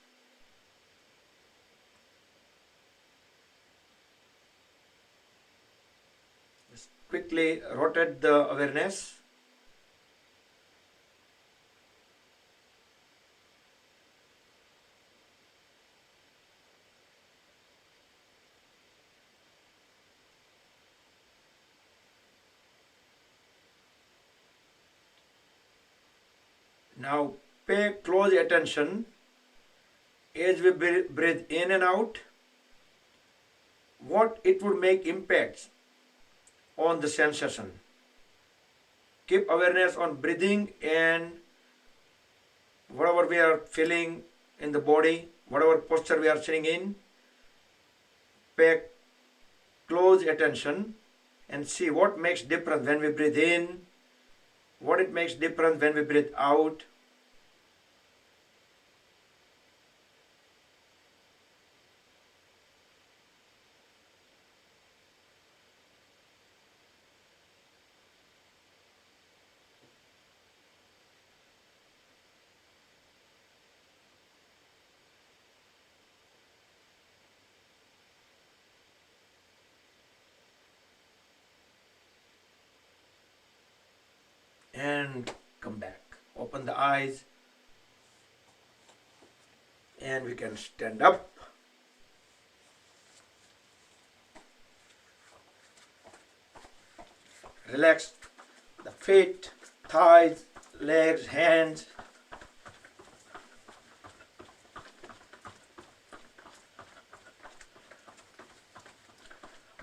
Just quickly rotate the awareness. Now pay close attention as we breathe in and out, what it would make impacts on the sensation. Keep awareness on breathing and whatever we are feeling in the body, whatever posture we are sitting in, pay close attention and see what makes difference when we breathe in, what it makes difference when we breathe out. And come back. Open the eyes and we can stand up. Relax the feet, thighs, legs, hands.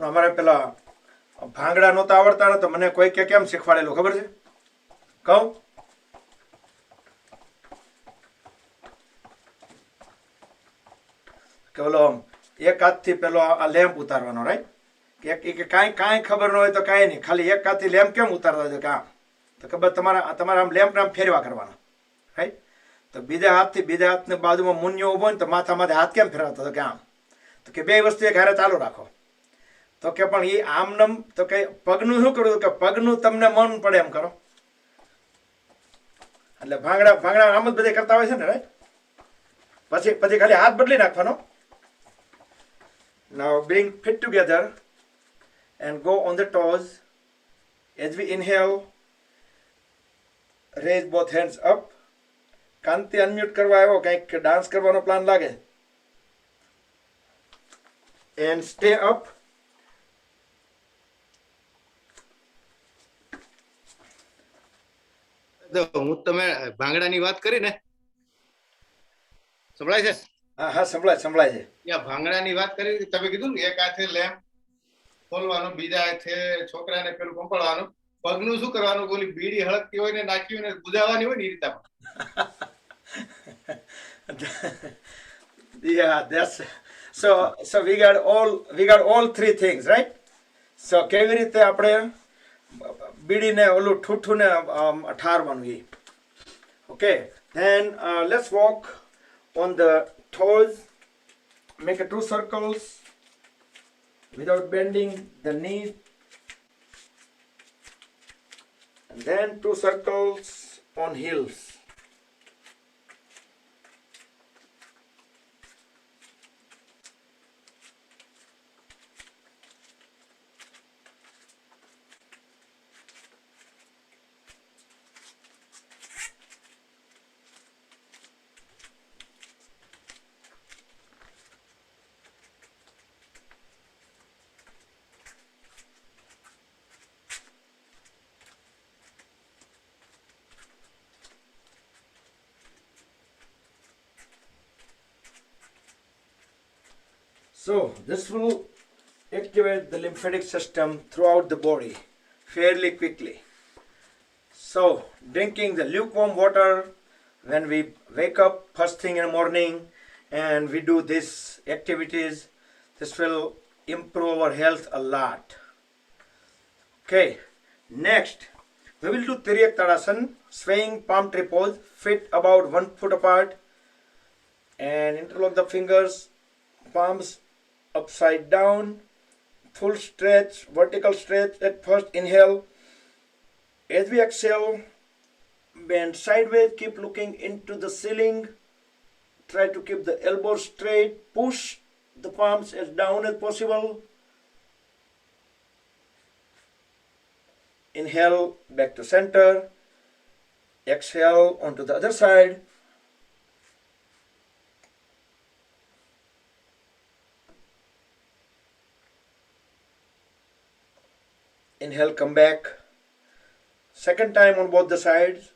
અમારે પેલા ભાંગડા નહોતા આવડતા ને તો મને કોઈ કે કેમ શીખવાડેલું ખબર છે? કહું? કે ઓલો એક હાથથી પેલો આ લેમ્પ ઉતારવાનો, રાઈટ? કે કાંઈ ખબર ન હોય તો કાંઈ નહીં, ખાલી એક હાથથી લેમ્પ કેમ ઉતારવા હોય તો કે આમ, તો ખબર તમારા આમ લેમ્પ આમ ફેરવા કરવાના, રાઈટ? તો બીજા હાથને બાજુમાં મુન્યો ઉભો ને તો માથામાંથી હાથ કેમ ફેરવતો તો કે આમ, તો કે બે વસ્તુ એક હારે ચાલુ રાખો. તો કે પણ એ આમનમ તો કે પગનું શું કરવું કે પગનું તમને મન પડે એમ કરો. એટલે ભાંગડા આમ જ બધે કરતા હોય છે ને, રાઈટ? પછી ખાલી હાથ બદલી નાખવાનો. Now bring feet together and go on the toes. As we inhale, raise both hands up. કાનથી અનમ્યુટ કરવા આવ્યો, કંઈક ડાન્સ કરવાનો પ્લાન લાગે. And stay up. હું તમે ભાંગડાની વાત કરી ને, સંભળાય છે? હા સંભળાય છે. ત્યાં ભાંગડાની વાત કરી, તમે કીધું ને એક હાથે લેમ્પ ખોલવાનું, બીજા હાથે છોકરાને પેલું પંપાળવાનું, પગનું શું કરવાનું? બોલી બીડી હળકતી હોય ને નાખી હોય ને ગુજાવાની હોય ને એ રીતે. Yeah, that's so we got all three things, right? So કેવી રીતે આપણે બીડીને ઓલું ઠૂઠુને ઠારવાનું એ. Okay, then let's walk on the toes. Make 2 circles without bending the knees, and then 2 circles on heels. So this will activate the lymphatic system throughout the body fairly quickly. So drinking the lukewarm water when we wake up first thing in the morning and we do these activities, this will improve our health a lot. Okay, next we will do Tiryak Tadasana, swaying palm tree pose, feet about 1 foot apart and interlock the fingers, palms upside down, full stretch, vertical stretch at first, inhale. As we exhale, bend sideways, keep looking into the ceiling. Try to keep the elbows straight. Push the palms as down as possible. Inhale, back to center. Exhale onto the other side. Inhale, come back. Second time on both the sides.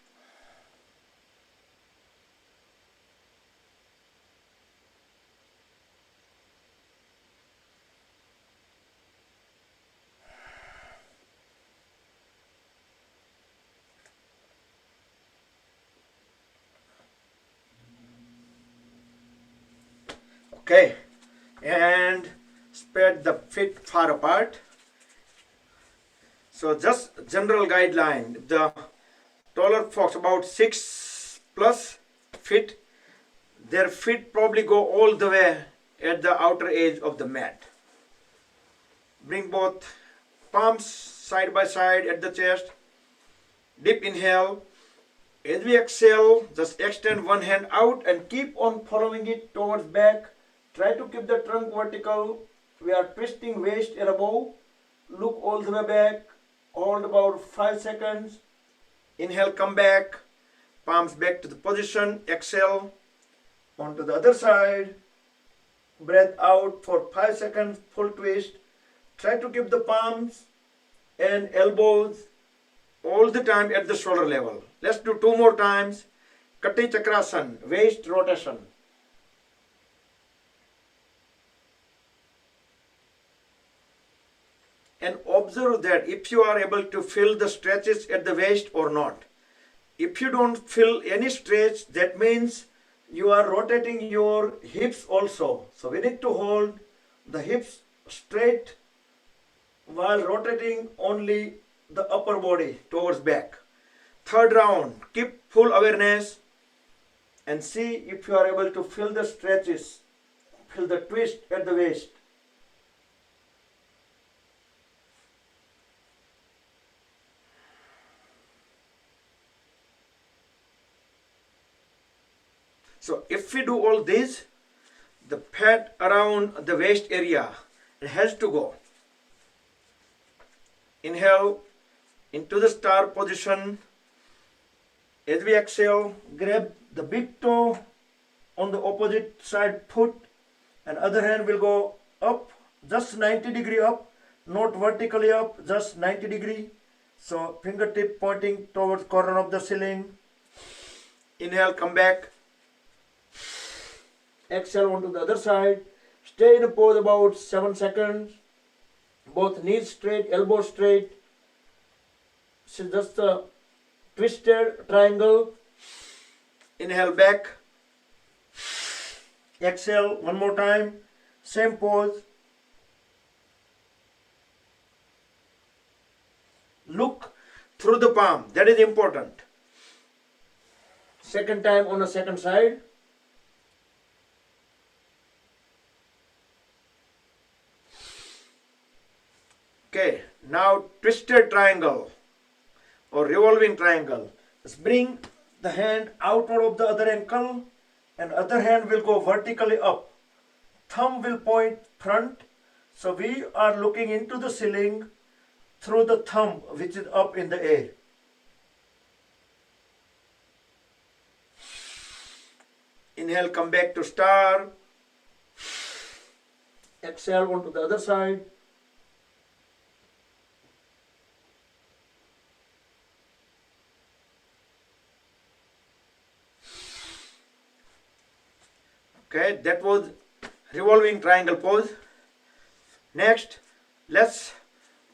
Okay, and spread the feet far apart. So just general guideline, the taller folks about 6+ feet, their feet probably go all the way at the outer edge of the mat. Bring both palms side by side at the chest. Deep inhale. As we exhale, just extend one hand out and keep on following it towards back. Try to keep the trunk vertical. We are twisting waist and above. Look all the way back. Hold about 5 seconds. Inhale, come back. Palms back to the position. Exhale. Onto the other side. Breath out for 5 seconds. Full twist. Try to keep the palms and elbows all the time at the shoulder level. Let's do 2 more times. Kati Chakrasana, waist rotation. And observe that if you are able to feel the stretches at the waist or not. If you don't feel any stretch, that means you are rotating your hips also. So we need to hold the hips straight while rotating only the upper body towards back. Third round, keep full awareness and see if you are able to feel the stretches, feel the twist at the waist. So if we do all this, the fat around the waist area has to go. Inhale into the star position. As we exhale, grab the big toe on the opposite side foot and other hand will go up, just 90 degree up, not vertically up, just 90 degree. So fingertip pointing towards corner of the ceiling. Inhale, come back. Exhale onto the other side. Stay in a pose about 7 seconds. Both knees straight, elbows straight. So just a twisted triangle. Inhale back. Exhale one more time. Same pose. Look through the palm. That is important. Second time on the second side. Okay, now twisted triangle or revolving triangle. Just bring the hand outward of the other ankle and other hand will go vertically up. Thumb will point front. So we are looking into the ceiling through the thumb which is up in the air. Inhale, come back to star. Exhale onto the other side. Okay, that was revolving triangle pose. Next, let's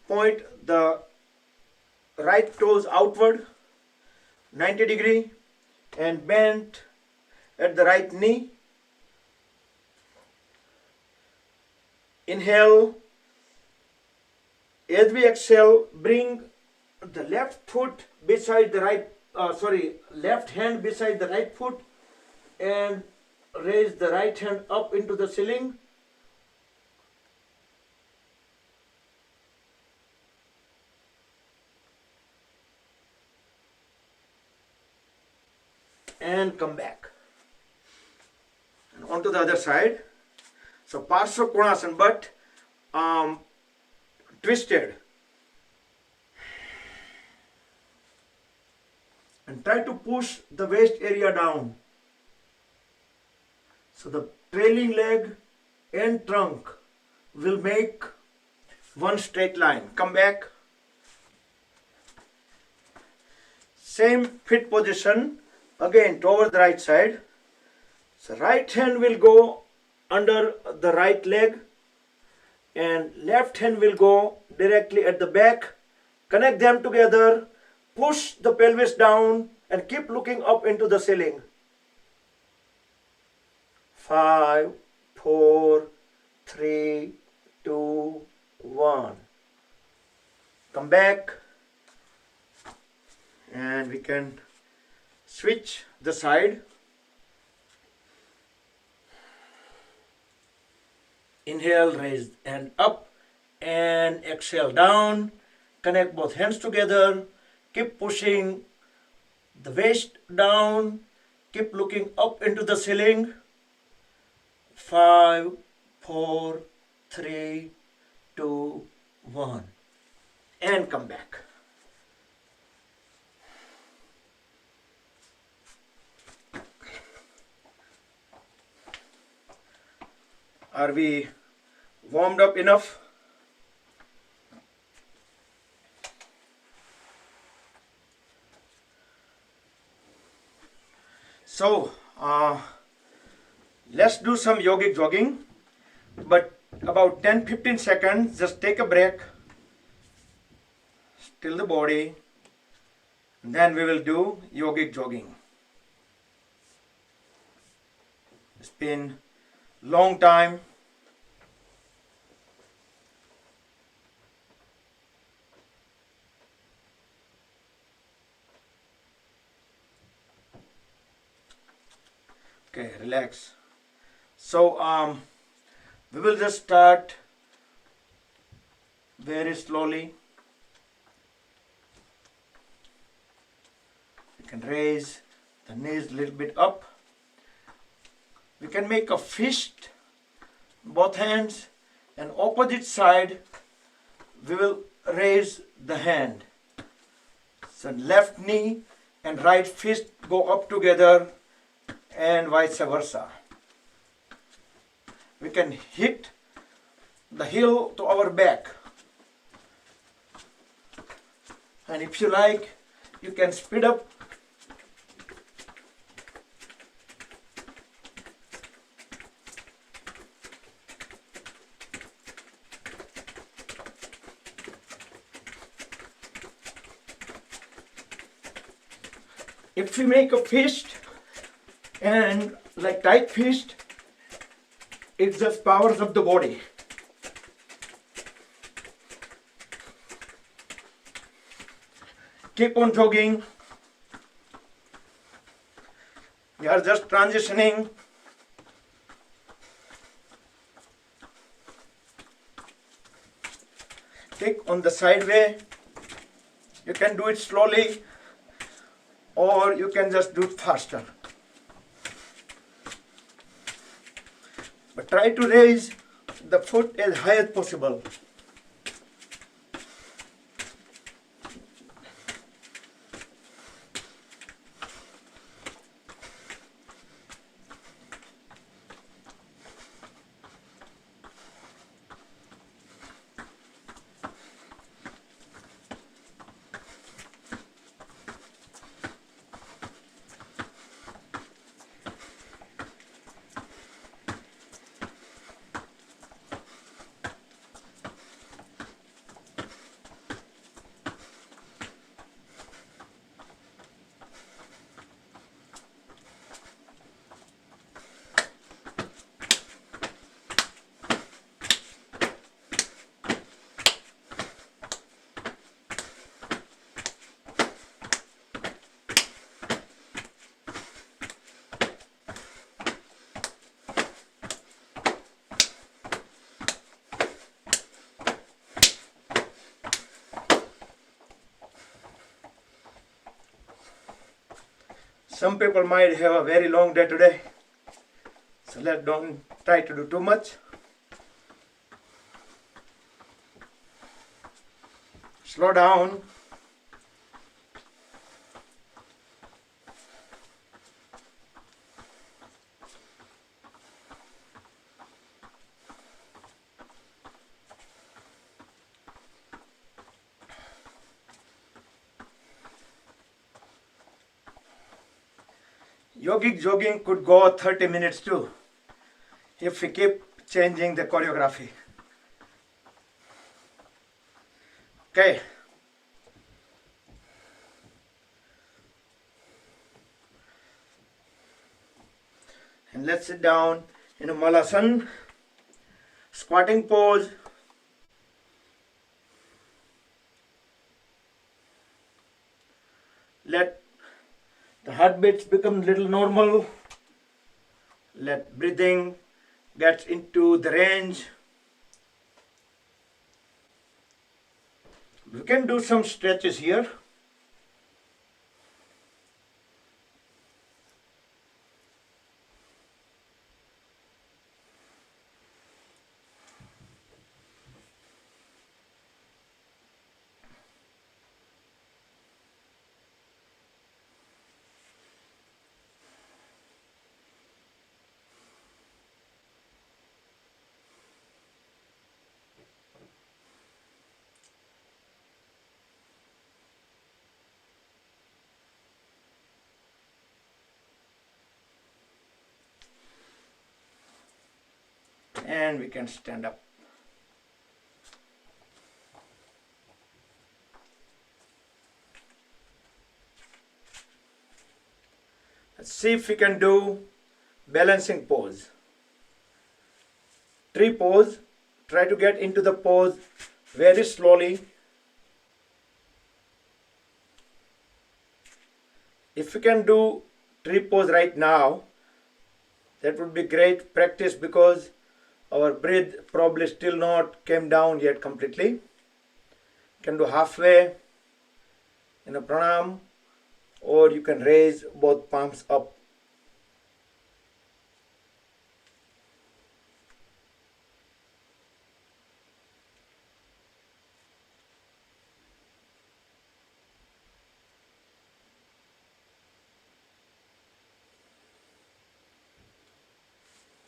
point the right toes outward 90 degree and bend at the right knee. Inhale. As we exhale, bring the left foot beside the left hand beside the right foot and raise the right hand up into the ceiling. And come back. And onto the other side. So Parsva Konasana, but twisted. And try to push the waist area down. So the trailing leg and trunk will make one straight line. Come back. Same fit position again toward the right side. So right hand will go under the right leg and left hand will go directly at the back. Connect them together, push the pelvis down and keep looking up into the ceiling. 5, 4, 3, 2, 1. Come back and we can switch the side. Inhale, raise and up, and exhale down. Connect both hands together. Keep pushing the waist down. Keep looking up into the ceiling. 5, 4, 3, 2, 1. And come back. Are we warmed up enough? So, let's do some yogic jogging, but about 10-15 seconds, just take a break, still the body, then we will do yogic jogging. It's been long time. Okay, relax. So we will just start very slowly. You can raise the knees a little bit up. We can make a fist, both hands, and opposite side we will raise the hand. So left knee and right fist go up together and vice versa. We can hit the heel to our back. And if you like, you can speed up. If we make a fist and like tight fist, it's just powers of the body. Keep on jogging. We are just transitioning. Take on the side way. You can do it slowly or you can just do it faster. But try to raise the foot as high as possible. Some people might have a very long day today, so don't try to do too much. Slow down. Yogic jogging could go 30 minutes too, if we keep changing the choreography. Okay. And let's sit down in a Malasana, squatting pose. Let the heartbeats become little normal. Let breathing get into the range. We can do some stretches here. And we can stand up. Let's see if we can do balancing pose. Tree pose. Try to get into the pose very slowly. If we can do tree pose right now, that would be great practice because our breath probably still not came down yet completely. Can do halfway in a pranam, or you can raise both palms up.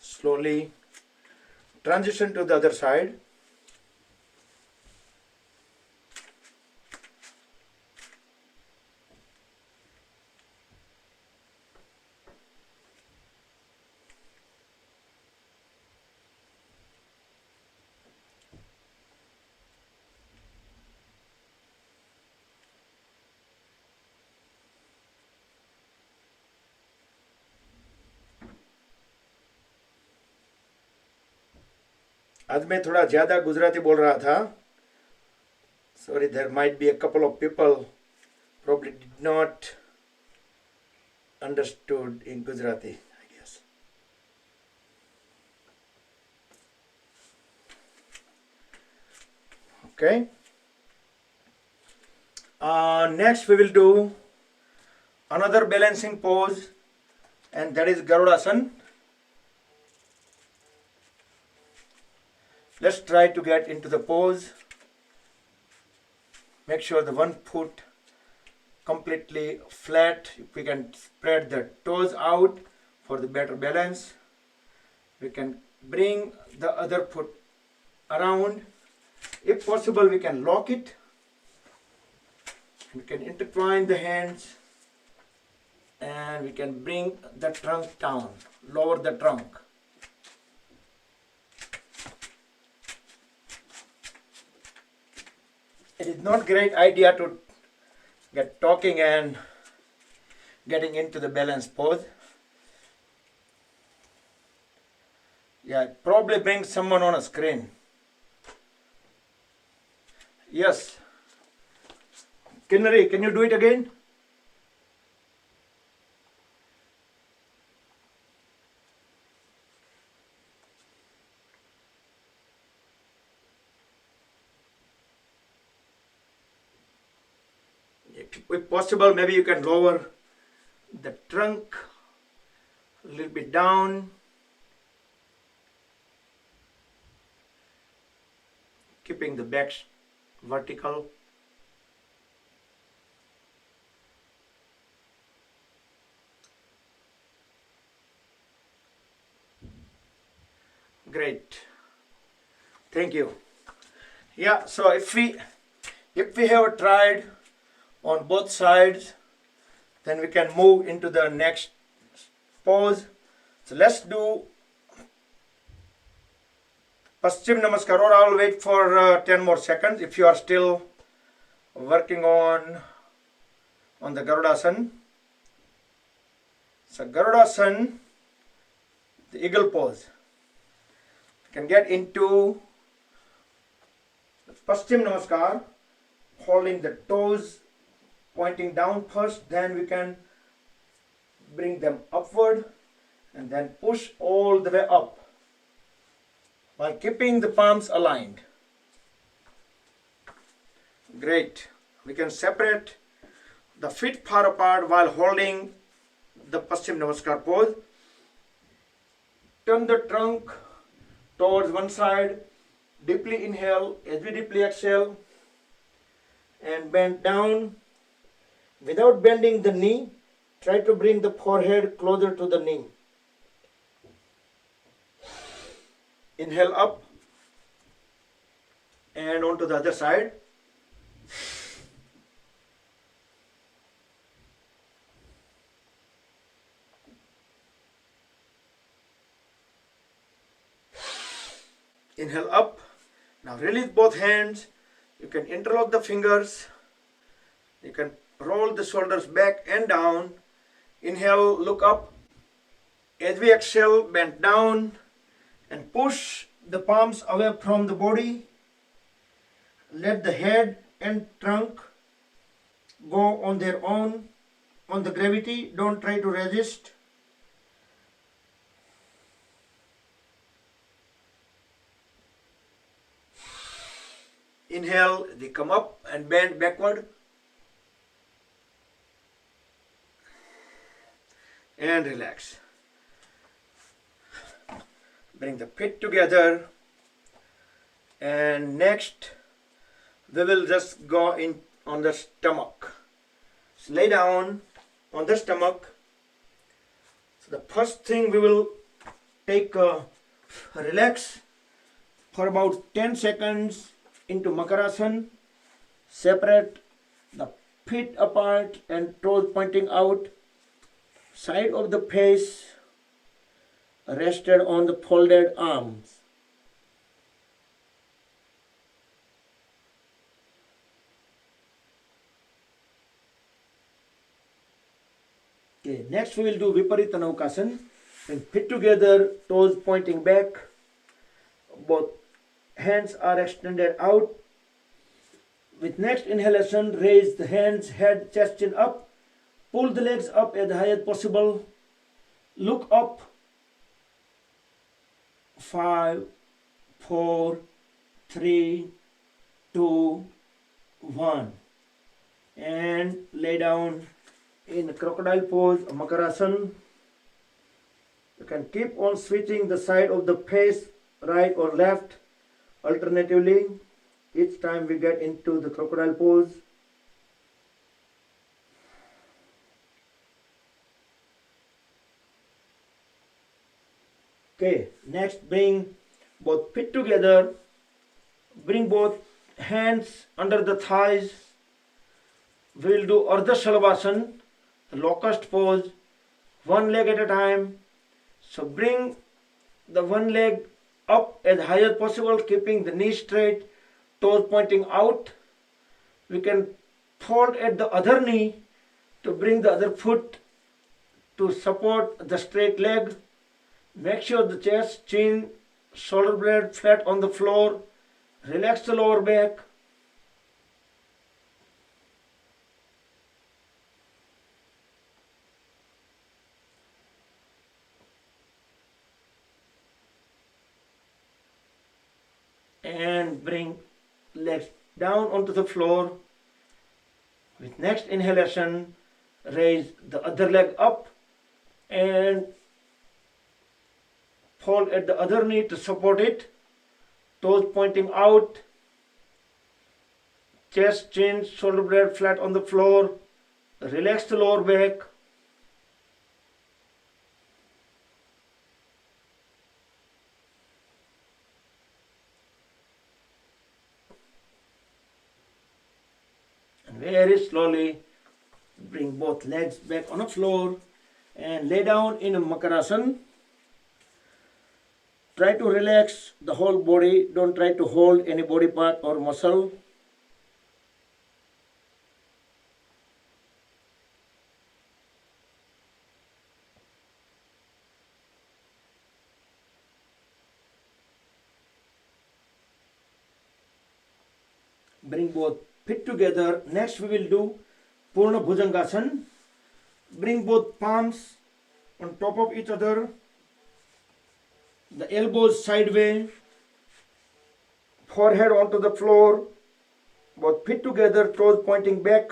Slowly transition to the other side. आज मैं थोड़ा ज़्यादा गुजराती बोल रहा था. Sorry, there might be a couple of people probably did not understood in Gujarati, I guess. Okay. Next we will do another balancing pose, and that is Garudasana. Let's try to get into the pose. Make sure the one foot completely flat. If we can spread the toes out for the better balance. We can bring the other foot around. If possible, we can lock it. We can intertwine the hands and we can bring the trunk down, lower the trunk. It is not great idea to get talking and getting into the balance pose. Yeah, probably bring someone on a screen. Yes. Kinnari, can you do it again? If possible, maybe you can lower the trunk a little bit down, keeping the back vertical. Great, thank you. Yeah, so if we have tried on both sides, then we can move into the next pose. So let's do Paschim Namaskar, or I'll wait for 10 more seconds if you are still working on the Garudasana. So Garudasana, the eagle pose. You can get into Paschim Namaskar, holding the toes pointing down first, then we can bring them upward and then push all the way up while keeping the palms aligned. Great. We can separate the feet far apart while holding the Paschim Namaskar pose. Turn the trunk towards one side, deeply inhale as we deeply exhale, and bend down. Without bending the knee, try to bring the forehead closer to the knee. Inhale up and onto the other side. Inhale up. Now release both hands. You can interlock the fingers. You can roll the shoulders back and down. Inhale, look up. As we exhale, bend down and push the palms away from the body. Let the head and trunk go on their own, on the gravity. Don't try to resist. Inhale, they come up and bend backward. And relax. Bring the feet together. And next, we will just go in on the stomach. So lay down on the stomach. So the first thing we will take relax for about 10 seconds into Makarasana. Separate the feet apart and toes pointing out. Side of the face rested on the folded arms. Okay, next we will do Viparita Naukasana. Then feet together, toes pointing back. Both hands are extended out. With next inhalation, raise the hands, head, chest, chin up. Pull the legs up as high as possible. Look up. 5, 4, 3, 2, 1. And lay down in crocodile pose, Makarasana. You can keep on switching the side of the face, right or left, alternatively. Each time we get into the crocodile pose. Okay, next bring both feet together, bring both hands under the thighs. We will do Ardha Shalabhasana, the locust pose, one leg at a time. So bring the one leg up as high as possible, keeping the knee straight, toes pointing out. We can fold at the other knee to bring the other foot to support the straight leg. Make sure the chest, chin, shoulder blade flat on the floor. Relax the lower back. And bring legs down onto the floor. With next inhalation, Raise the other leg up and fold at the other knee to support it. Toes pointing out. Chest, chin, shoulder blade flat on the floor. Relax the lower back. And very slowly bring both legs back on the floor and lay down in a Makarasana. Try to relax the whole body. Don't try to hold any body part or muscle. Bring both feet together. Next we will do Purna Bhujangasana. Bring both palms on top of each other. The elbows sideways. Forehead onto the floor. Both feet together, toes pointing back.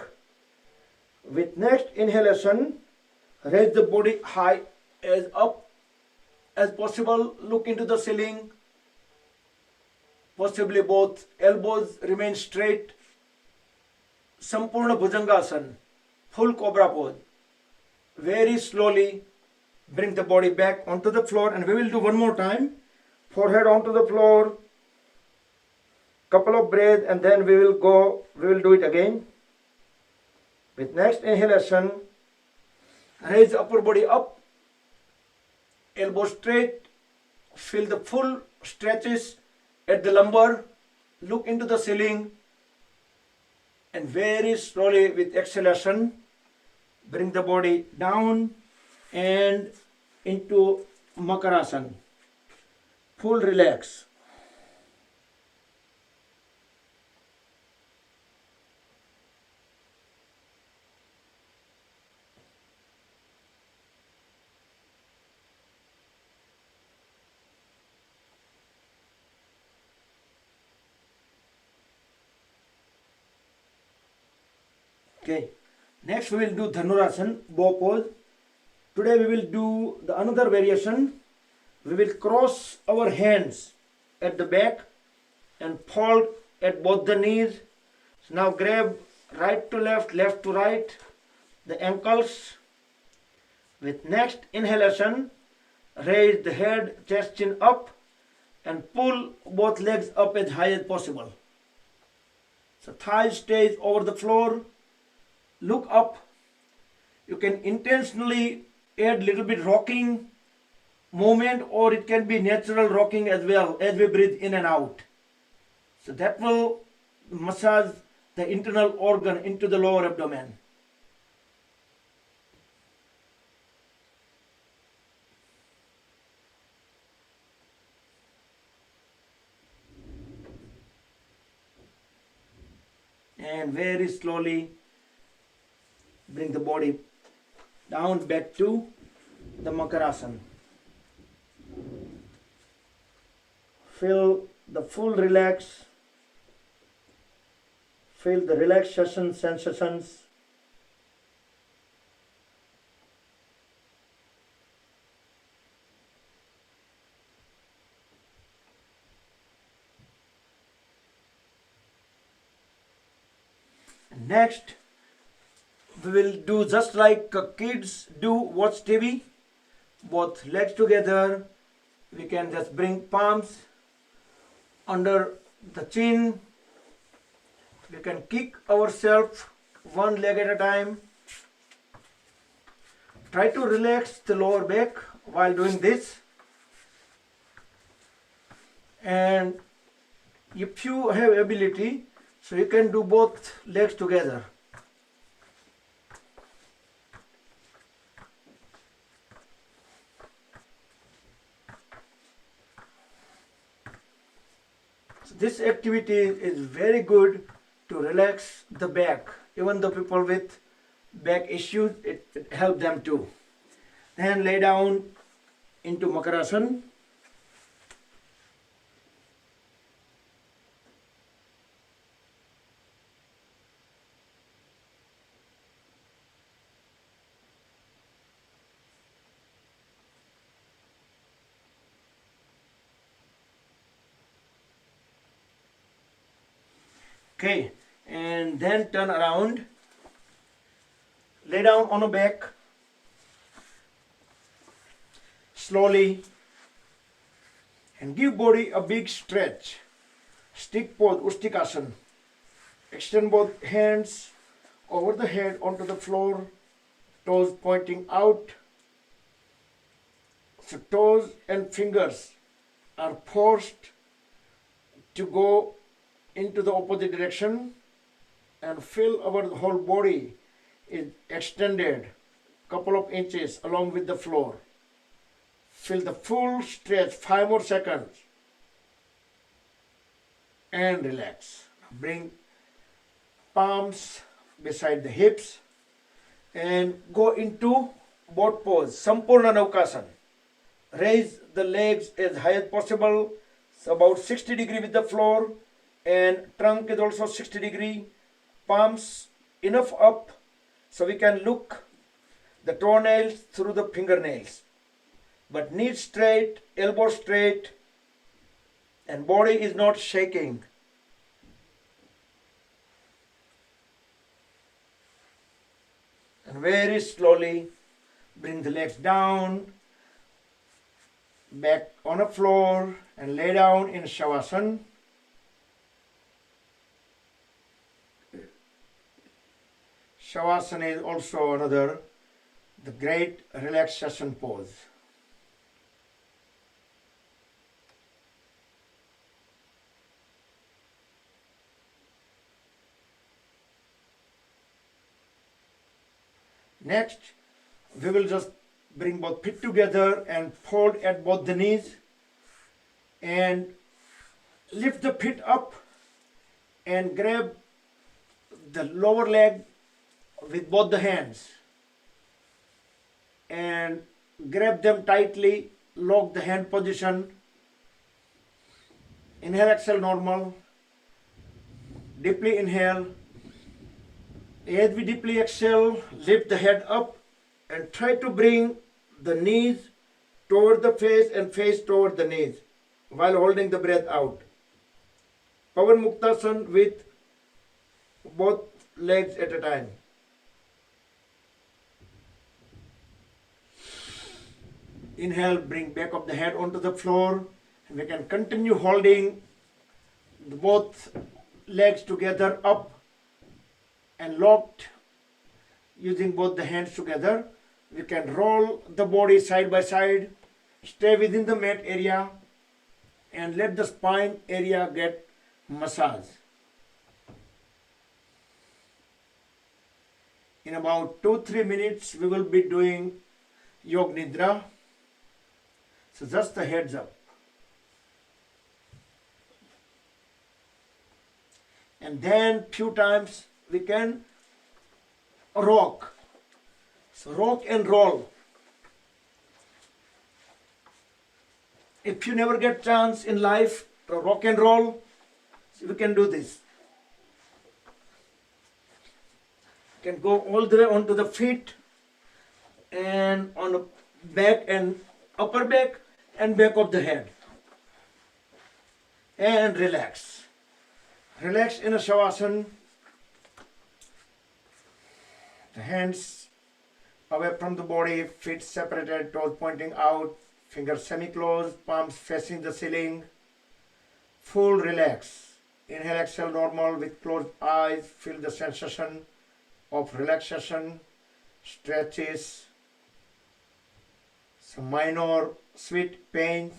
With next inhalation, raise the body high as up as possible. Look into the ceiling. Possibly both elbows remain straight. Sampurna Bhujangasana, full cobra pose. Very slowly bring the body back onto the floor, and we will do one more time. Forehead onto the floor. Couple of breaths, and then we will do it again. With next inhalation, raise the upper body up. Elbow straight. Feel the full stretches at the lumbar. Look into the ceiling, and very slowly with exhalation bring the body down and into Makarasana. Full relax. Okay, next we will do Dhanurasana, bow pose. Today we will do the another variation. We will cross our hands at the back and fold at both the knees. So now grab right to left, left to right, the ankles. With next inhalation, raise the head, chest, chin up and pull both legs up as high as possible. So thighs stays over the floor. Look up. You can intentionally add little bit rocking movement, or it can be natural rocking as well as we breathe in and out. So that will massage the internal organ into the lower abdomen. And very slowly bring the body down back to the Makarasana. Feel the full relax. Feel the relaxation sensations. Next, we will do just like kids do, watch TV. Both legs together. We can just bring palms under the chin. We can kick ourselves one leg at a time. Try to relax the lower back while doing this. And if you have ability, so you can do both legs together. So this activity is very good to relax the back. Even the people with back issues, it helps them too. Then lay down into Makarasana. Okay, and then turn around, lay down on the back, slowly, and give body a big stretch. Stick pose, Ustikasana. Extend both hands over the head onto the floor, toes pointing out. So toes and fingers are forced to go into the opposite direction, and feel our whole body is extended couple of inches along with the floor. Feel the full stretch, 5 more seconds, and relax. Bring palms beside the hips and go into boat pose, Sampurna Naukasana. Raise the legs as high as possible, so about 60 degree with the floor, and trunk is also 60 degree. Palms enough up so we can look the toenails through the fingernails. But knees straight, elbow straight, and body is not shaking. And very slowly bring the legs down, back on the floor, and lay down in Shavasana. Shavasana is also another, the great relaxation pose. Next, we will just bring both feet together and fold at both the knees and lift the feet up and grab the lower leg with both the hands and grab them tightly, lock the hand position. Inhale, exhale, normal. Deeply inhale. As we deeply exhale, lift the head up and try to bring the knees toward the face and face toward the knees while holding the breath out. Pavan Muktasana with both legs at a time. Inhale, bring back of the head onto the floor, and we can continue holding both legs together up and locked using both the hands together. We can roll the body side by side, stay within the mat area, and let the spine area get massage. In about 2-3 minutes, we will be doing Yog Nidra. So just a heads up. And then few times we can rock. So rock and roll. If you never get chance in life to rock and roll, so we can do this. You can go all the way onto the feet and on the back and upper back and back of the head. And relax. Relax in a Shavasana. The hands away from the body, feet separated, toes pointing out, fingers semi-closed, palms facing the ceiling. Full relax. Inhale, exhale, normal with closed eyes. Feel the sensation of relaxation, stretches, some minor sweet pains.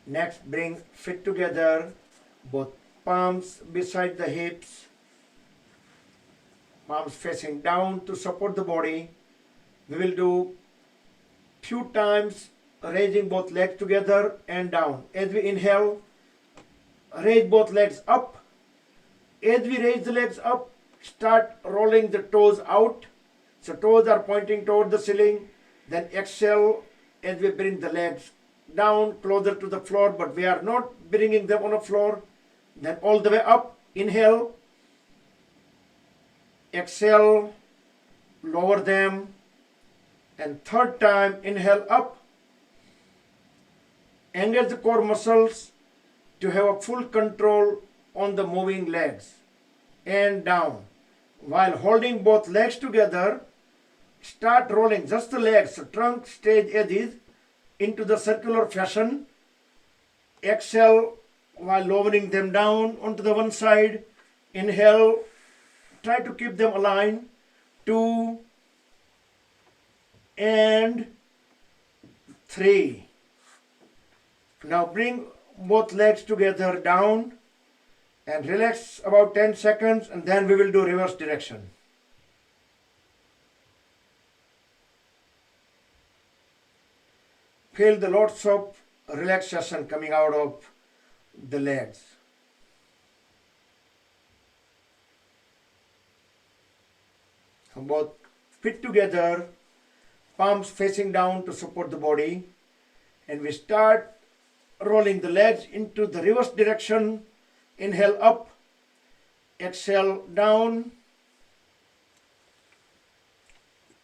Next, bring feet together, both palms beside the hips, palms facing down to support the body. We will do few times raising both legs together and down. As we inhale, raise both legs up. As we raise the legs up, start rolling the toes out. So toes are pointing toward the ceiling. Then exhale as we bring the legs down closer to the floor, but we are not bringing them on the floor. Then all the way up. Inhale. Exhale. Lower them. And third time, inhale up. Engage the core muscles to have a full control on the moving legs and down. While holding both legs together, start rolling just the legs, trunk, stage edges into the circular fashion. Exhale while lowering them down onto the one side. Inhale, try to keep them aligned. 2 and 3. Now bring both legs together down and relax about 10 seconds, and then we will do reverse direction. Feel the lots of relaxation coming out of the legs. Both feet together, palms facing down to support the body, and we start rolling the legs into the reverse direction. Inhale up, exhale down.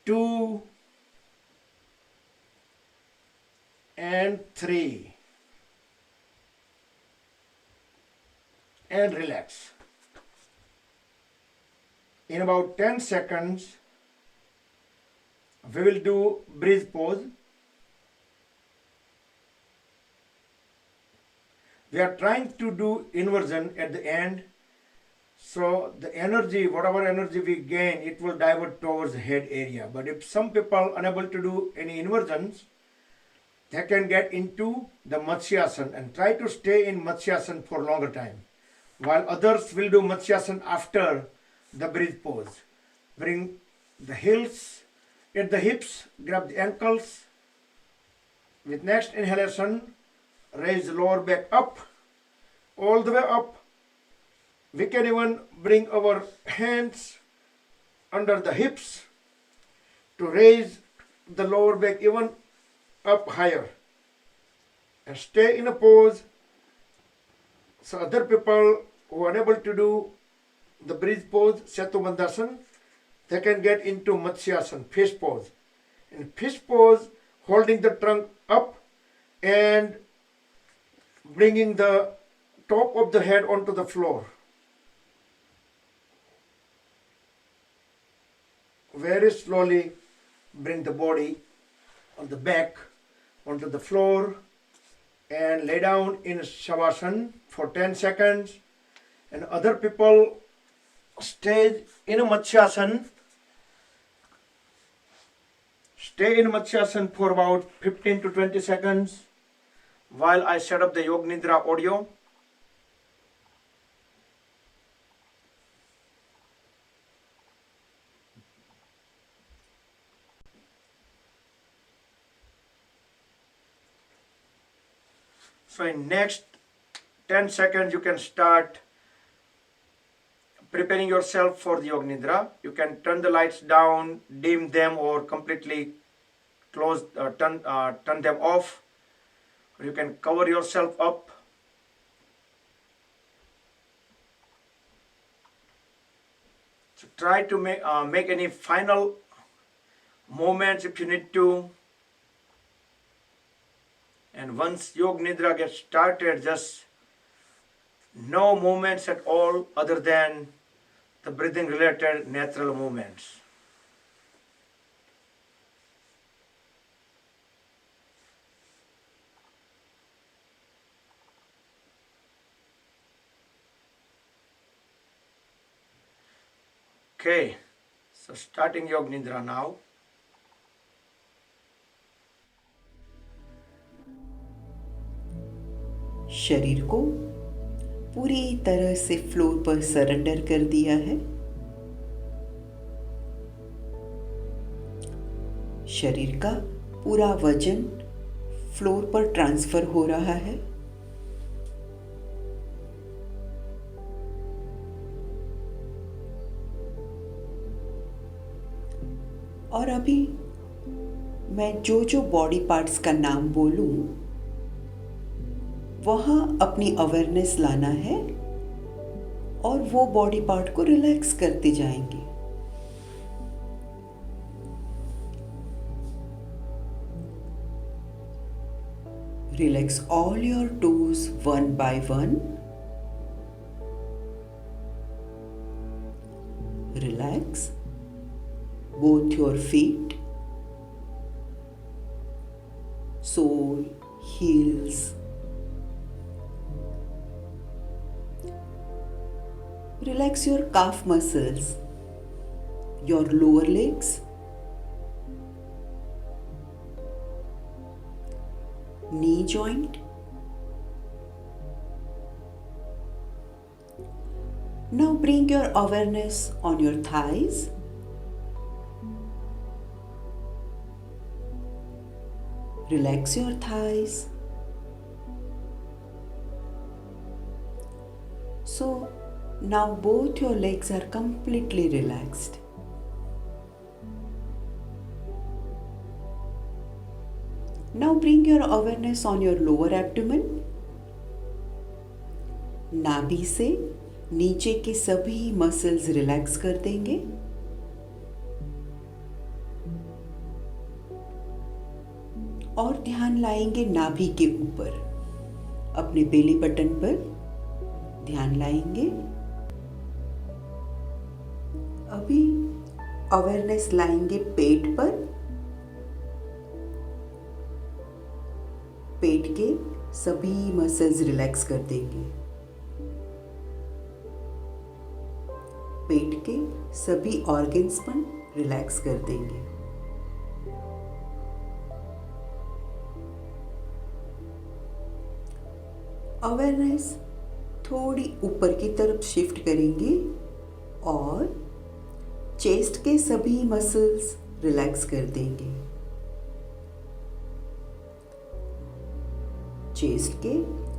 2 and 3. And relax. In about 10 seconds, we will do breathe pose. We are trying to do inversion at the end, so the energy, whatever energy we gain, it will divert towards the head area. But if some people are unable to do any inversions, they can get into the Matsyasana and try to stay in Matsyasana for longer time, while others will do Matsyasana after the breathe pose. Bring the heels at the hips, grab the ankles. With next inhalation, raise the lower back up, all the way up. We can even bring our hands under the hips to raise the lower back even up higher. And stay in a pose. So other people who are unable to do the breathe pose, Setubandhasana, they can get into Matsyasana, fish pose. In fish pose, holding the trunk up and bringing the top of the head onto the floor. Very slowly bring the body on the back onto the floor and lay down in Shavasana for 10 seconds. And other people stay in a Matsyasana. Stay in Matsyasana for about 15 to 20 seconds while I set up the Yoga Nidra audio. So in next 10 seconds you can start preparing yourself for the Yoga Nidra. You can turn the lights down, dim them, or completely turn them off. Or you can cover yourself up. So try to make any final movements if you need to. And once Yoga Nidra gets started, just no movements at all other than the breathing related natural movements. Okay, so starting Yoga Nidra now. शरीर को पूरी तरह से floor पर surrender कर दिया है। शरीर का पूरा वजन फ्लोर पर ट्रांसफर हो रहा है। और अभी मैं जो बॉडी पार्ट्स का नाम बोलूं, वहाँ अपनी अवेयरनेस लाना है और वो बॉडी पार्ट को रिलैक्स करते जाएंगे। Relax all your toes one by one. Relax both your feet, sole, heels. Relax your calf muscles, your lower legs, knee joint. Now bring your awareness on your thighs. Relax your thighs. So now both your legs are completely relaxed. Now bring your awareness on your lower abdomen. नाभि से नीचे के सभी muscles relax कर देंगे. और ध्यान लाएंगे नाभि के ऊपर, अपने बेली बटन पर ध्यान लाएंगे. अभी अवेयरनेस लाएंगे पेट पर. पेट के सभी मसल्स रिलैक्स कर देंगे. पेट के सभी ऑर्गन्स पर रिलैक्स कर देंगे. अवेयरनेस थोड़ी ऊपर की तरफ शिफ्ट करेंगे और चेस्ट के सभी मसल्स रिलैक्स कर देंगे. चेस्ट के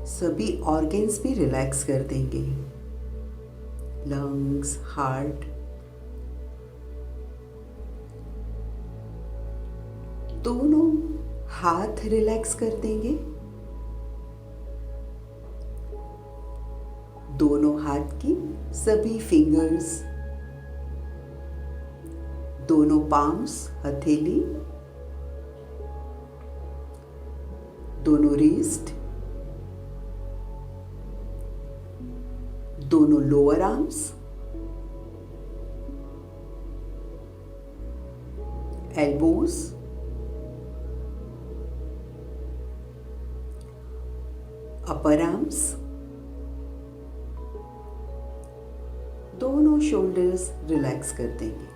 सभी ऑर्गन्स भी रिलैक्स कर देंगे. Lungs, heart. दोनों हाथ रिलैक्स कर देंगे. दोनों हाथ की सभी फिंगर्स, दोनों पाम्स, हथेली, दोनों रिस्ट, दोनों लोअर आर्म्स, एल्बोज, अपर आर्म्स, दोनों शोल्डर्स रिलैक्स कर देंगे.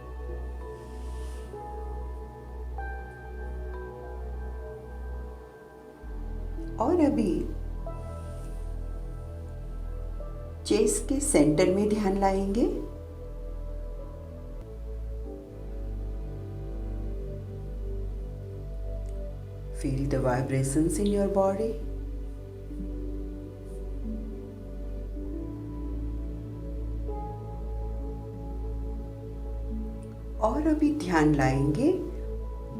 और अभी चेस्ट के सेंटर में ध्यान लाएंगे. Feel the vibrations in your body. और अभी ध्यान लाएंगे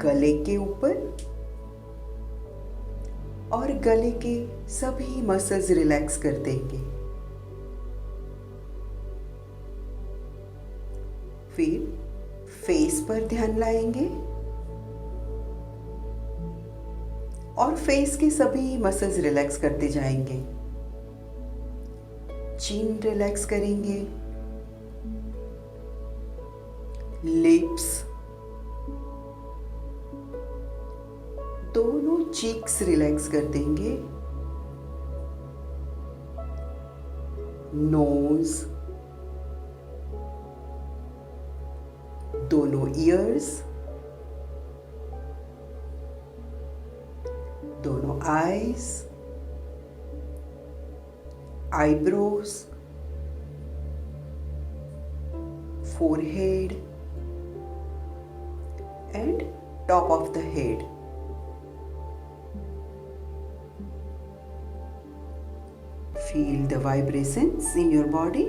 गले के ऊपर और गले के सभी मसल्स रिलैक्स कर देंगे. फिर फेस पर ध्यान लाएंगे और फेस के सभी मसल्स रिलैक्स करते जाएंगे. चिन रिलैक्स करेंगे, लिप्स, दोनों चीक्स रिलैक्स कर देंगे, नोज, दोनों ईयर्स, दोनों eyes, eyebrows, forehead and top of the head. Feel the vibrations in your body.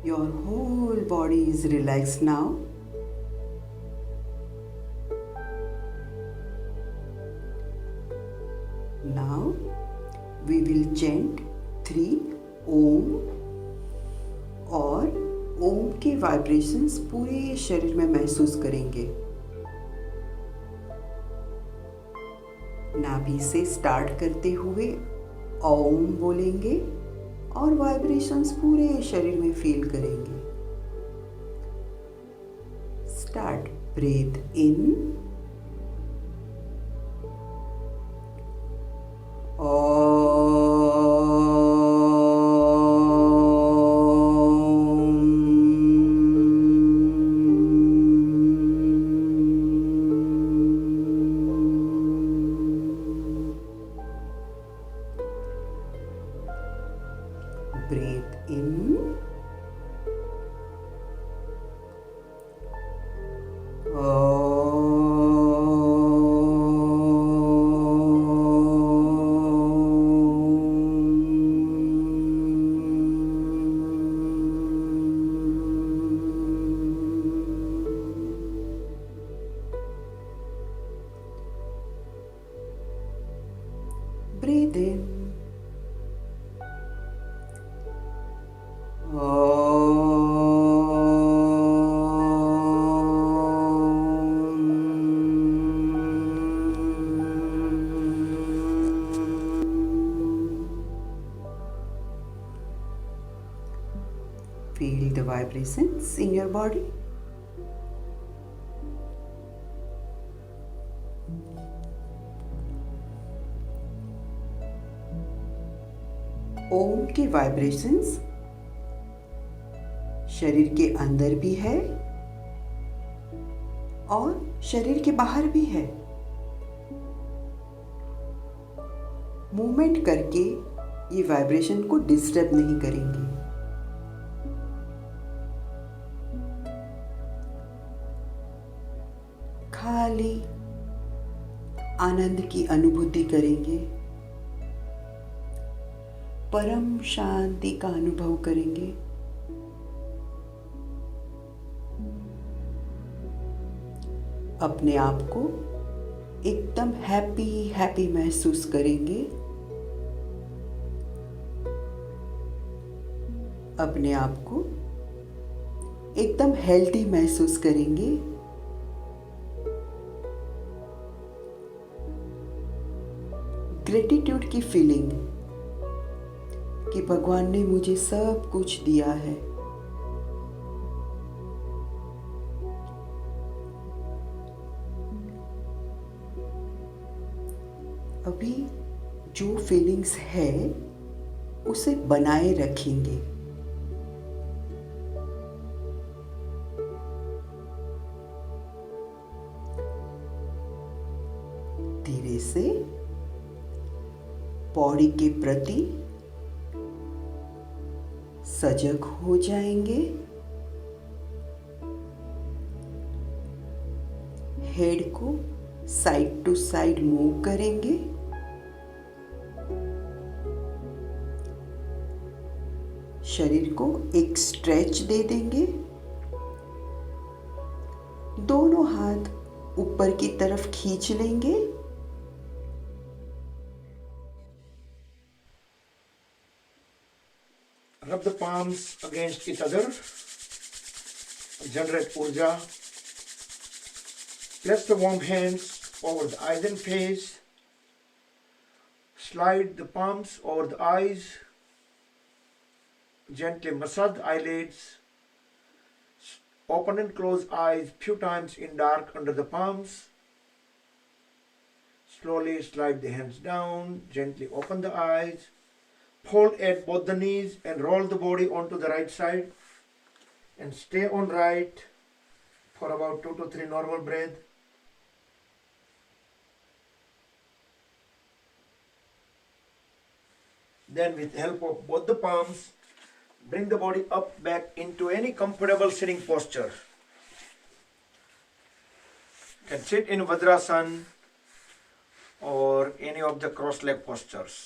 Your whole body is relaxed now. Now we will chant 3 ओम और ओम के वाइब्रेशंस पूरे शरीर में महसूस करेंगे। नाभि से स्टार्ट करते हुए ओम बोलेंगे और वाइब्रेशंस पूरे शरीर में फील करेंगे। Start. Breathe in, breathe in, breathe in. Feel the vibrations in your body. ओम के वाइब्रेशंस शरीर के अंदर भी है और शरीर के बाहर भी है। मूवमेंट करके ये वाइब्रेशन को डिस्टर्ब नहीं करेंगे। खाली आनंद की अनुभूति करेंगे, परम शांति का अनुभव करेंगे। अपने आप को एकदम हैप्पी हैप्पी महसूस करेंगे। अपने आप को एकदम हेल्दी महसूस करेंगे। ग्रेटिट्यूड की फीलिंग कि भगवान ने मुझे सब कुछ दिया है। अभी जो फीलिंग्स है उसे बनाए रखेंगे। धीरे से बॉडी के प्रति सजग हो जाएंगे। हेड को साइड टू साइड मूव करेंगे। शरीर को एक स्ट्रेच दे देंगे। दोनों हाथ ऊपर की तरफ खींच लेंगे। Rub the palms against each other. Generate urja. Place the warm hands over the eyes and face. Slide the palms over the eyes. Gently massage the eyelids. Open and close eyes few times in dark under the palms. Slowly slide the hands down. Gently open the eyes. Fold at both the knees and roll the body onto the right side and stay on right for about 2 to 3 normal breaths. Then with the help of both the palms, bring the body up back into any comfortable sitting posture. You can sit in Vajrasana or any of the cross-leg postures.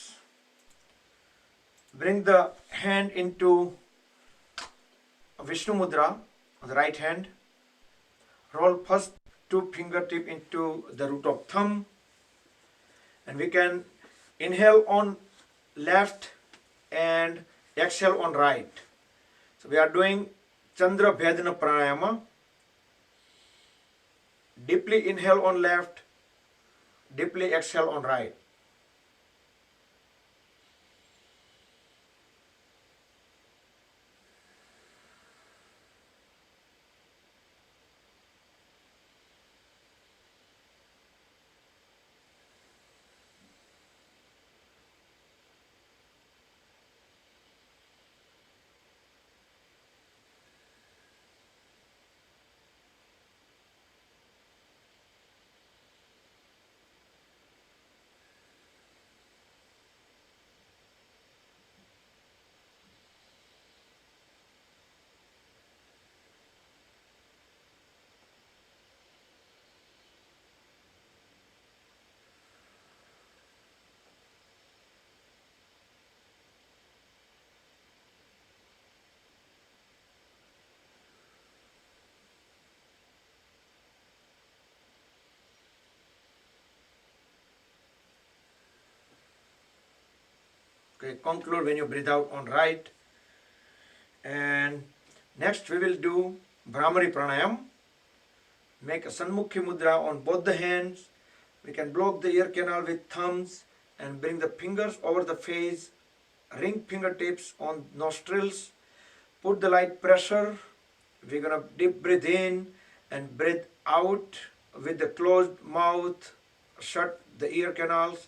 Bring the hand into Vishnu Mudra on the right hand. Roll first 2 fingertips into the root of thumb. And we can inhale on left and exhale on right. So we are doing Chandra Bhedana Pranayama. Deeply inhale on left, deeply exhale on right. Okay, conclude when you breathe out on right. And next we will do Brahmari Pranayam. Make a Sanmukhi Mudra on both the hands. We can block the ear canal with thumbs and bring the fingers over the face. Ring fingertips on nostrils. Put the light pressure. We're going to deep breathe in and breathe out with the closed mouth. Shut the ear canals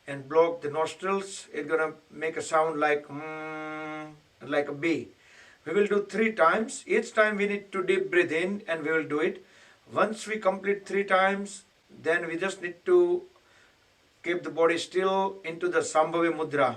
and block the nostrils. It's going to make a sound like a bee. We will do 3 times. Each time we need to deep breathe in and we will do it. Once we complete 3 times, then we just need to keep the body still into the Sambhavi Mudra.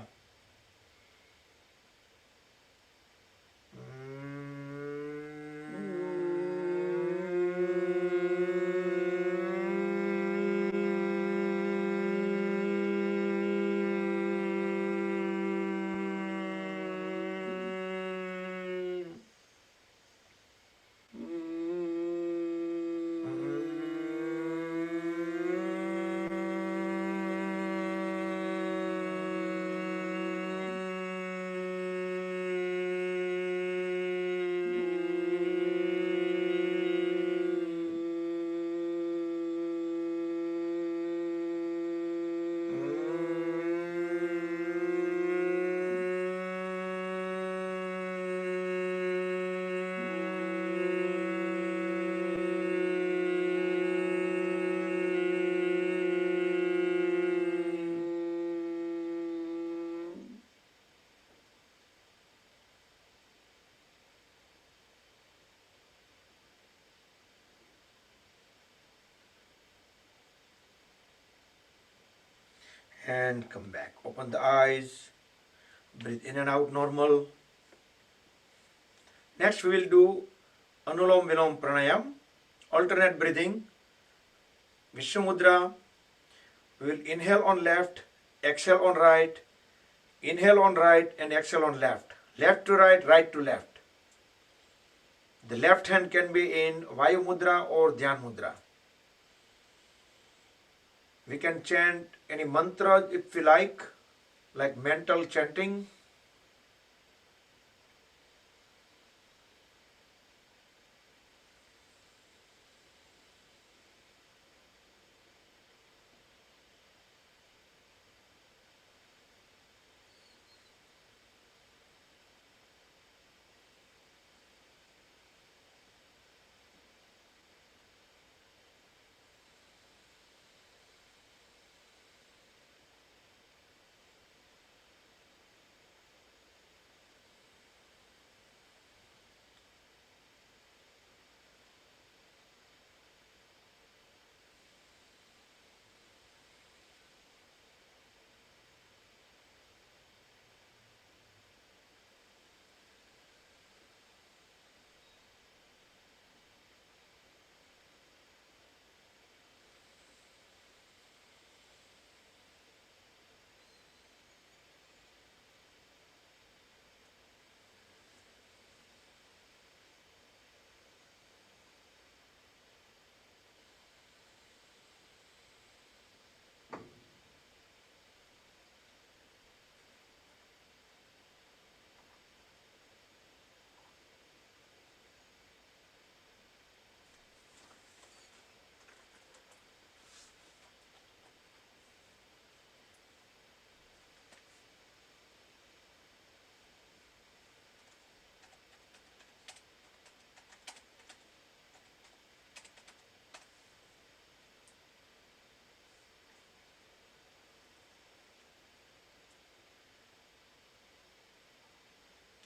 And come back. Open the eyes. Breathe in and out normal. Next we will do Anulom Vilom Pranayam. Alternate breathing. Vishwamudra. We will inhale on left, exhale on right. Inhale on right and exhale on left. Left to right, right to left. The left hand can be in Vayu Mudra or Dhyan Mudra. We can chant any mantra if we like mental chanting.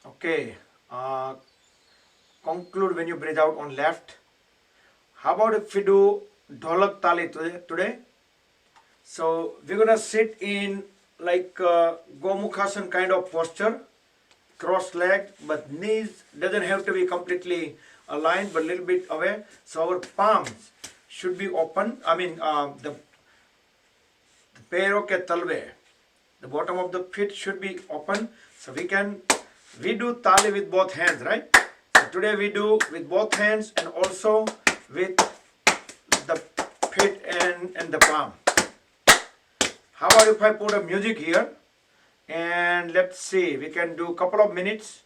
Okay. Uh, Conclude when you breathe out on left. How about if we do Dholak Tali today? So we're gonna sit in like Gomukhasana kind of posture, cross-legged, but knees doesn't have to be completely aligned, but a little bit away. So our palms should be open. I mean, the पैरों के तलवे, the bottom of the feet should be open. So we do tali with both hands, right? So today we do with both hands and also with the feet and the palm. How about if I put a music here and let's see, we can do a couple of minutes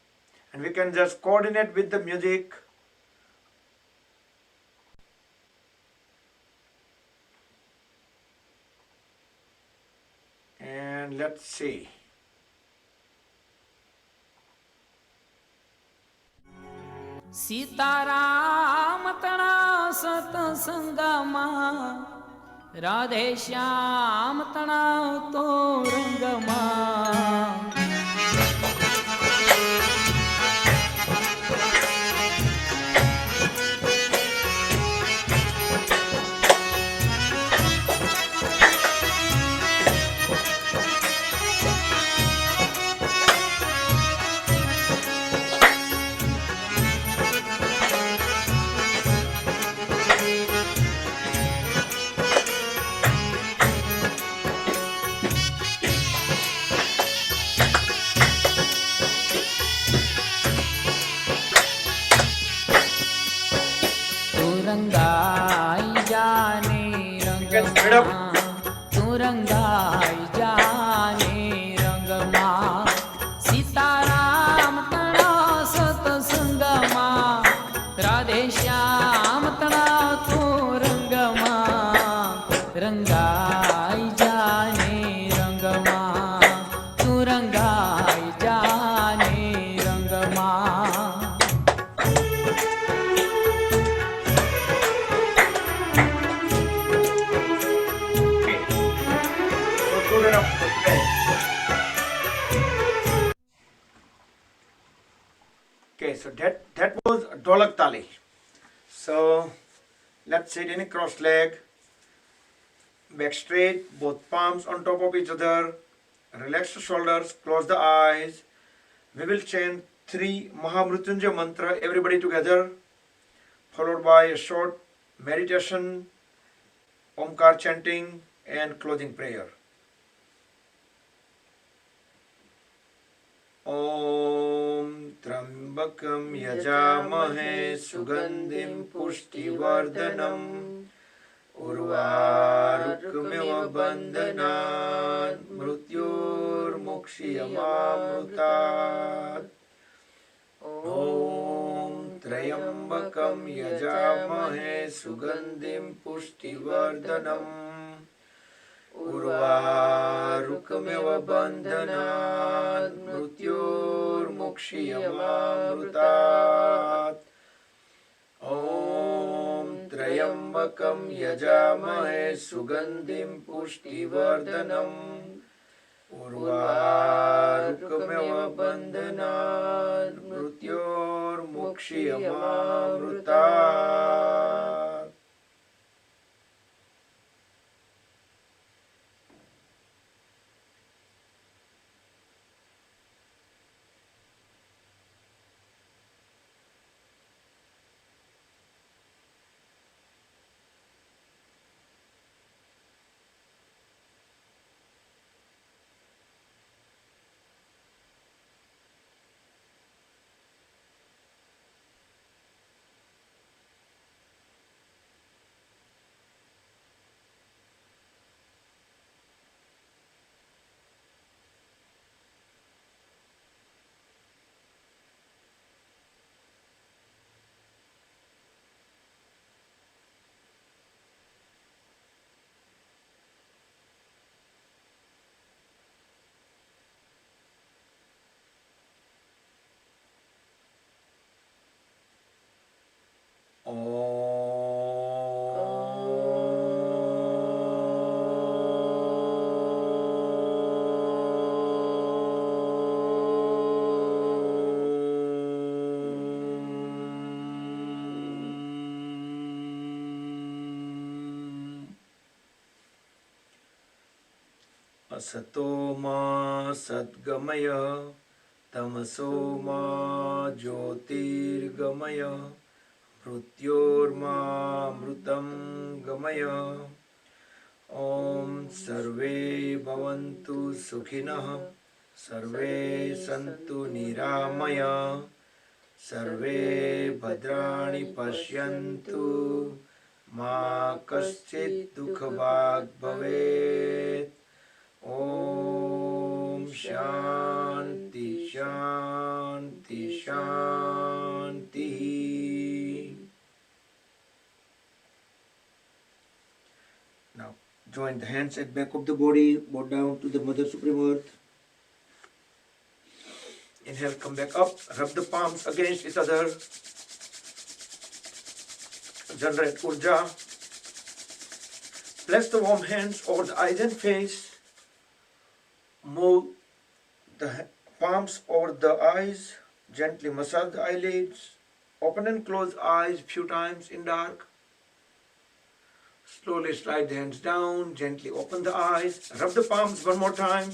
and we can just coordinate with the music. And let's see. Sitaram तणा सतसंगमा राधे श्याम तणा तो रंगमा रंगाई जाने रंगमा तू रंगाई जाने रंगमा सीताराम तणा सतसंगमा राधे श्याम तणा तू रंगमा रंगाई जाने रंगमा तू रंगाई जाने रंगमा Okay, so that was Dholak Tali. So let's sit in a cross leg, back straight, both palms on top of each other, relax the shoulders, close the eyes. We will chant 3 Mahamrutyunjay mantra, everybody together, followed by a short meditation, Omkar chanting and closing prayer. ॐ त्र्यम्बकं यजामहे सुगन्धिं पुष्टिवर्धनम् उर्वारुकमिव बन्धनात् मृत्योर्मुक्षीयमामृतात् ॐ त्र्यम्बकं यजामहे सुगन्धिं पुष्टिवर्धनम् उर्वारुकमिव बन्धनात् मृत्योर्मुक्षीयमामृतात् ॐ त्र्यम्बकं यजामहे सुगन्धिं पुष्टिवर्धनम् उर्वारुकमिव बन्धनात् मृत्योर्मुक्षीयमामृतात्. असतो मा सद्गमय तमसो मा ज्योतिर्गमय मृत्योर्मा मृतं गमय। ॐ सर्वे भवन्तु सुखिनः सर्वे सन्तु निरामया सर्वे भद्राणि पश्यन्तु मा कश्चित् दुःखभाग् भवेत्। ॐ शान्ति शान्ति शान्तिः। Now join the hands at back of the body, bow down to the Mother Supreme Earth. Inhale, come back up, rub the palms against each other. Generate Urja. Place the warm hands over the eyes and face. Move the palms over the eyes. Gently massage the eyelids. Open and close eyes few times in dark. Slowly slide the hands down. Gently open the eyes. Rub the palms one more time.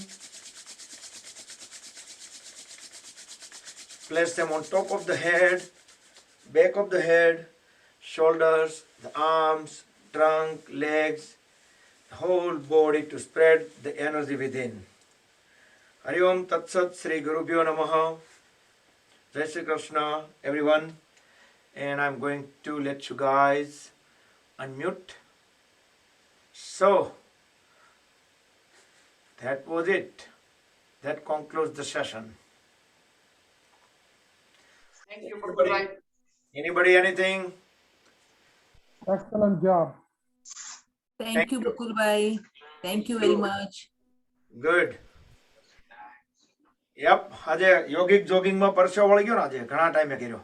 Place them on top of the head, back of the head, shoulders, the arms, trunk, legs, the whole body to spread the energy within. Hari Om Tat Sat Sri Gurubhyo Namaha. Jai Shri Krishna, everyone. And I'm going to let you guys unmute. So, that was it. That concludes the session. Thank you, Bhai. Anybody, anything? Excellent job. Thank you, Bukul Bhai. Thank you very much. Good. Yep, આજે યોગિક જોગિંગમાં પરસેવો વળી ગયો ને આજે ઘણા ટાઈમે કર્યો.